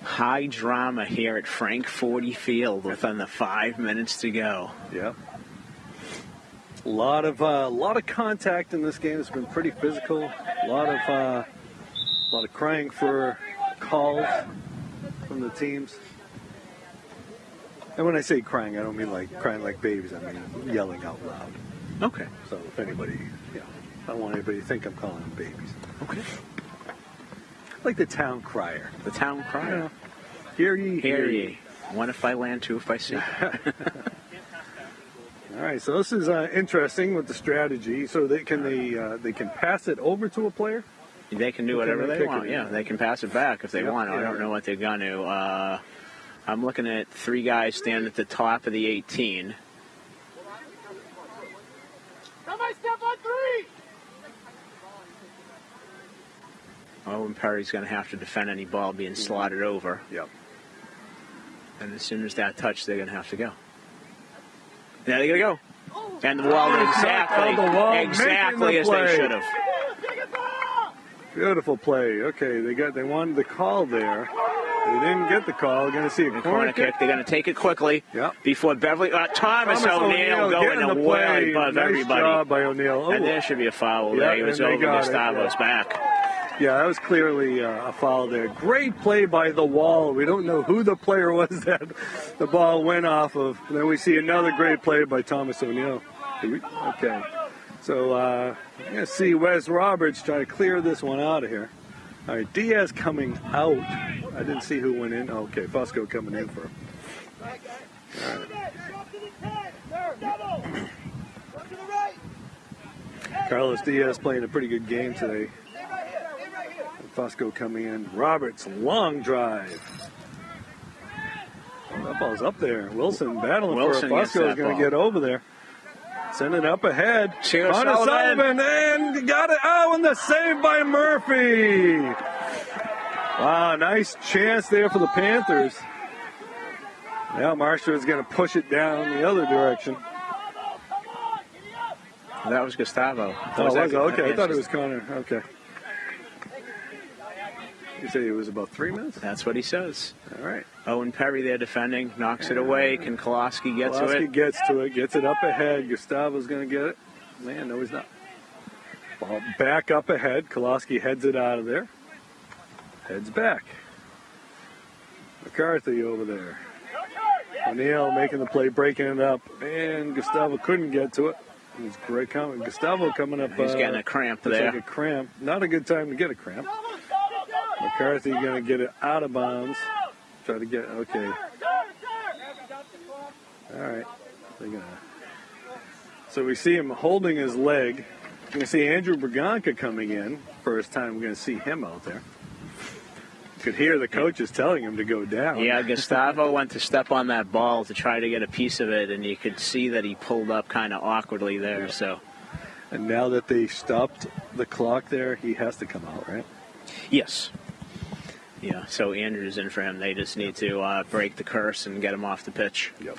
High drama here at Frank 40 Field with under 5 minutes to go. Yep. A lot of contact in this game. It's been pretty physical. A lot of A lot of crying for calls from the teams. And when I say crying, I don't mean like crying like babies. I mean yelling out loud. Okay. So if anybody, I don't want anybody to think I'm calling them babies. Okay. Like the town crier. The town crier. Hear ye, Hear ye. One if I land, two if I see. All right, so this is interesting with the strategy. So they can pass it over to a player. They can do whatever they want. it. Yeah, they can pass it back if they want. I don't know what they're going to. I'm looking at 3 guys standing at the top of the 18. Somebody step on 3. Owen Perry's going to have to defend any ball being slotted over. Yep. And as soon as that touch, they're going to have to go. There they're going to go. And the wall exactly as they should have. Beautiful play. Okay, they wanted the call there. They didn't get the call. They're going to see a corner kick. They're going to take it quickly. Yep. Before Beverly. Thomas O'Neill going away above nice everybody. Job by O'Neill. And there should be a foul there. He was over Gustavo's back. Yeah, that was clearly a foul there. Great play by the wall. We don't know who the player was that the ball went off of. And then we see another great play by Thomas O'Neill. Okay. So I'm going to see Wes Roberts try to clear this one out of here. All right, Diaz coming out. I didn't see who went in. Okay, Fusco coming in for him. All right. Carlos Diaz playing a pretty good game today. Fusco coming in. Roberts, long drive. Oh, that ball's up there. Wilson battling for it. Fusco is going to get over there. Send it up ahead. Connor Sullivan, and got it. Oh, and the save by Murphy. Wow, nice chance there for the Panthers. Now Marshall is going to push it down the other direction. That was Gustavo. Okay, I thought it was Connor. Okay. You say it was about 3 minutes? That's what he says. All right. Owen Perry there defending, knocks it away. Can Koloski get to it? Koloski gets to it, gets it up ahead. Gustavo's going to get it. Man, no, he's not. Ball back up ahead. Koloski heads it out of there. Heads back. McCarthy over there. O'Neill making the play, breaking it up. And Gustavo couldn't get to it. He's great coming. Gustavo coming up. He's getting a cramp there. Like a cramp. Not a good time to get a cramp. McCarthy going to get it out of bounds. Try to get, okay. All right. So we see him holding his leg. You're going to see Andrew Braganca coming in. First time we're going to see him out there. You could hear the coaches telling him to go down. Yeah, Gustavo went to step on that ball to try to get a piece of it, and you could see that he pulled up kind of awkwardly there. Yeah. So, and now that they stopped the clock there, he has to come out, right? Yes. Yeah, so Andrew's in for him. They just need to break the curse and get him off the pitch. Yep.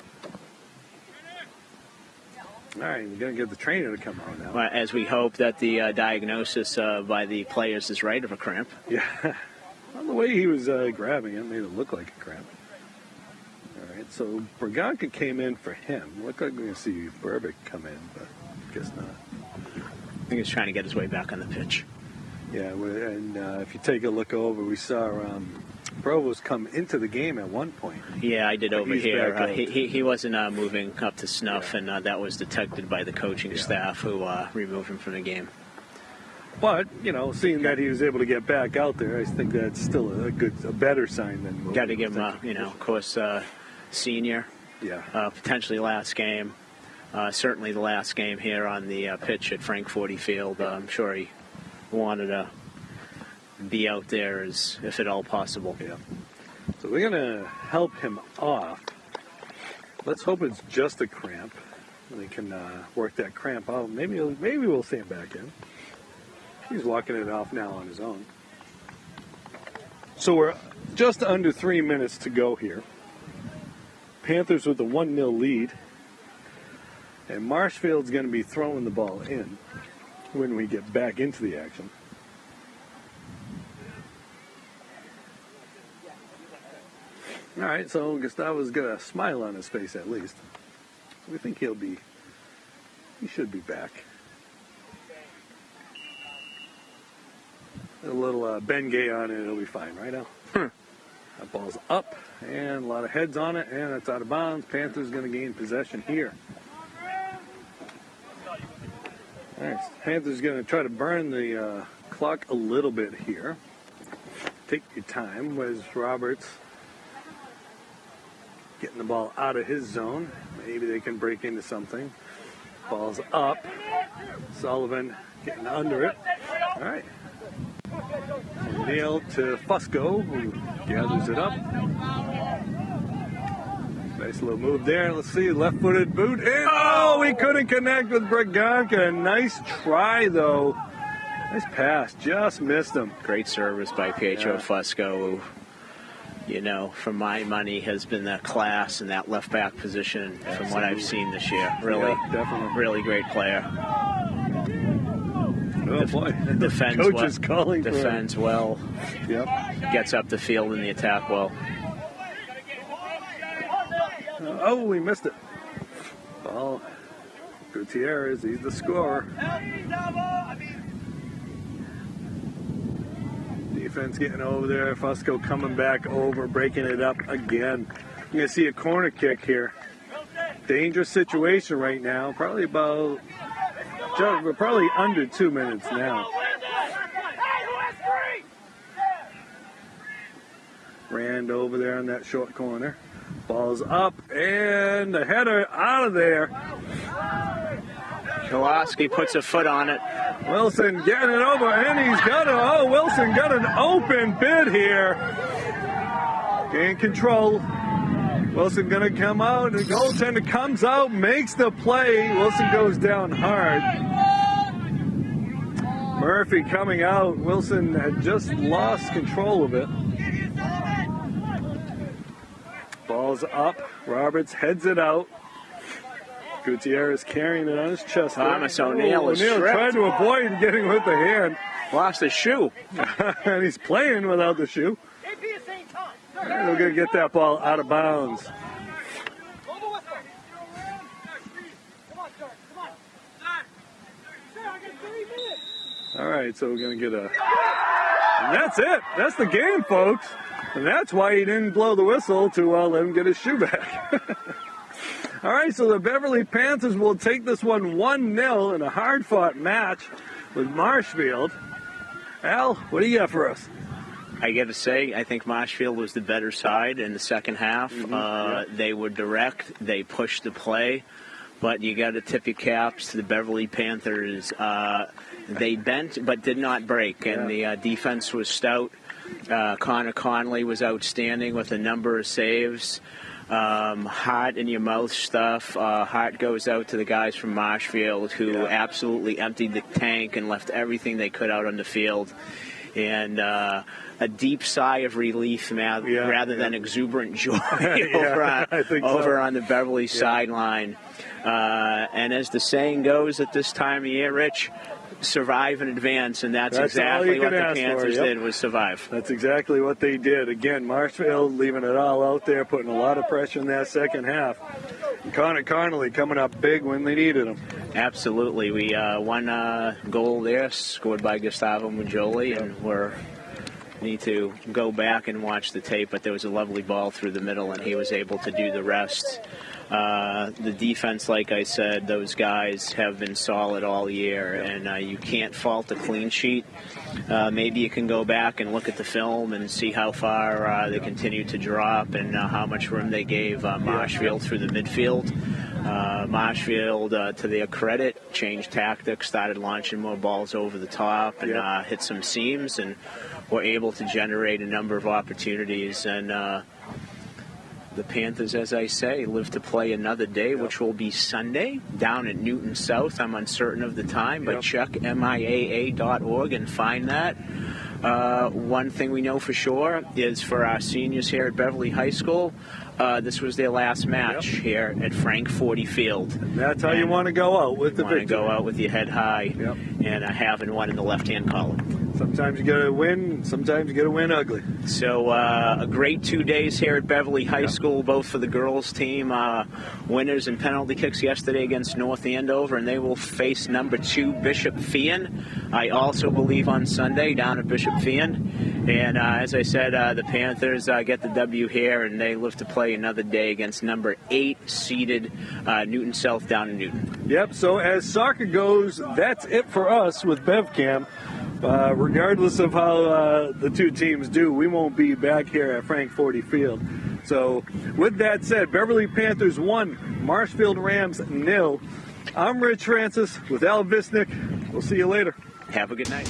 All right, we're going to get the trainer to come on now. Well, as we hope that the diagnosis by the players is right of a cramp. Yeah. Well, the way he was grabbing it made it look like a cramp. All right, so Braganca came in for him. Looked like we're going to see Burbick come in, but I guess not. I think he's trying to get his way back on the pitch. Yeah, and if you take a look over, we saw Provost come into the game at one point. Yeah, I did over here. He wasn't moving up to snuff, and that was detected by the coaching staff who removed him from the game. But, seeing that he was able to get back out there, I think that's still a better sign than... Got to give him, of course, senior. Yeah. Potentially last game. Certainly the last game here on the pitch at Frank 40 Field. I'm sure he wanted to be out there as if at all possible. Yeah. So we're going to help him off. Let's hope it's just a cramp. They can work that cramp out. Maybe we'll see him back in. He's walking it off now on his own. So we're just under 3 minutes to go here. Panthers with a 1-0 lead. And Marshfield's going to be throwing the ball in when we get back into the action. All right, so Gustavo's got a smile on his face at least. We think he should be back. A little Bengay on it, it'll be fine, right, Al? That ball's up, and a lot of heads on it, and it's out of bounds. Panthers going to gain possession here. All right, Panthers going to try to burn the clock a little bit here. Take your time. Wes Roberts getting the ball out of his zone. Maybe they can break into something. Ball's up. Sullivan getting under it. All right. Neal to Fusco, who gathers it up. Nice little move there. Let's see, left-footed boot. And, oh, he couldn't connect with Braganca. Nice try, though. Nice pass. Just missed him. Great service by Pietro Fusco, who, you know, for my money, has been the class in that left-back position from what I've seen this year. Really, definitely. Really great player. Oh, boy. Defends Coach well. is calling Defends well. Yep. Gets up the field in the attack well. Oh, we missed it. Ball. Gutierrez, he's the scorer. Defense getting over there. Fusco coming back over, breaking it up again. You're going to see a corner kick here. Dangerous situation right now. Probably we're probably under 2 minutes now. Rand over there on that short corner. Ball's up, and the header out of there. Kowalski puts a foot on it. Wilson getting it over, and Wilson got an open bid here. Gain control. Wilson going to come out. The goaltender comes out, makes the play. Wilson goes down hard. Murphy coming out. Wilson had just lost control of it. Ball's up. Roberts heads it out. Gutierrez carrying it on his chest. Thomas O'Neill is O'Neill stripped. tried to avoid getting with the hand. Lost his shoe. And he's playing without the shoe. And we're going to get that ball out of bounds. All right, so we're going to get a... And that's it. That's the game, folks. And that's why he didn't blow the whistle to let him get his shoe back. All right, so the Beverly Panthers will take this one 1-0 in a hard-fought match with Marshfield. Al, what do you got for us? I got to say, I think Marshfield was the better side in the second half. They were direct. They pushed the play. But you got to tip your caps to the Beverly Panthers. They bent but did not break, and the defense was stout. Connor Conley was outstanding with a number of saves. Heart in your mouth stuff. Heart goes out to the guys from Marshfield who absolutely emptied the tank and left everything they could out on the field. And a deep sigh of relief rather than exuberant joy over on the Beverly sideline. And as the saying goes at this time of year, Rich, survive and advance, and that's exactly what the Panthers did, was survive. That's exactly what they did. Again, Marshfield leaving it all out there, putting a lot of pressure in that second half. And Connor Connolly coming up big when they needed him. Absolutely. We one goal there, scored by Gustavo Mujoli, and we're need to go back and watch the tape, but there was a lovely ball through the middle, and he was able to do the rest. The defense, like I said, those guys have been solid all year, and you can't fault a clean sheet. Maybe you can go back and look at the film and see how far they continued to drop and how much room they gave Marshfield through the midfield. Marshfield, to their credit, changed tactics, started launching more balls over the top, and hit some seams, and were able to generate a number of opportunities. And the Panthers, as I say, live to play another day, which will be Sunday down at Newton South. I'm uncertain of the time, but check MIAA.org and find that. One thing we know for sure is for our seniors here at Beverly High School, this was their last match here at Frank 40 Field. That's how you want to go out with the victory. You want to go out with your head high and having one in the left-hand column. Sometimes you got to win, sometimes you got to win ugly. So a great 2 days here at Beverly High School, both for the girls team. Winners in penalty kicks yesterday against North Andover, and they will face number 2 Bishop Fian. I also believe on Sunday down at Bishop Fian. And as I said, the Panthers get the W here, and they live to play another day against number 8 seeded Newton South down in Newton. Yep, so as soccer goes, that's it for us with BevCam. Regardless of how the two teams do, we won't be back here at Frank 40 Field. So with that said, Beverly Panthers 1, Marshfield Rams 0. I'm Rich Francis with Al Visnick. We'll see you later. Have a good night.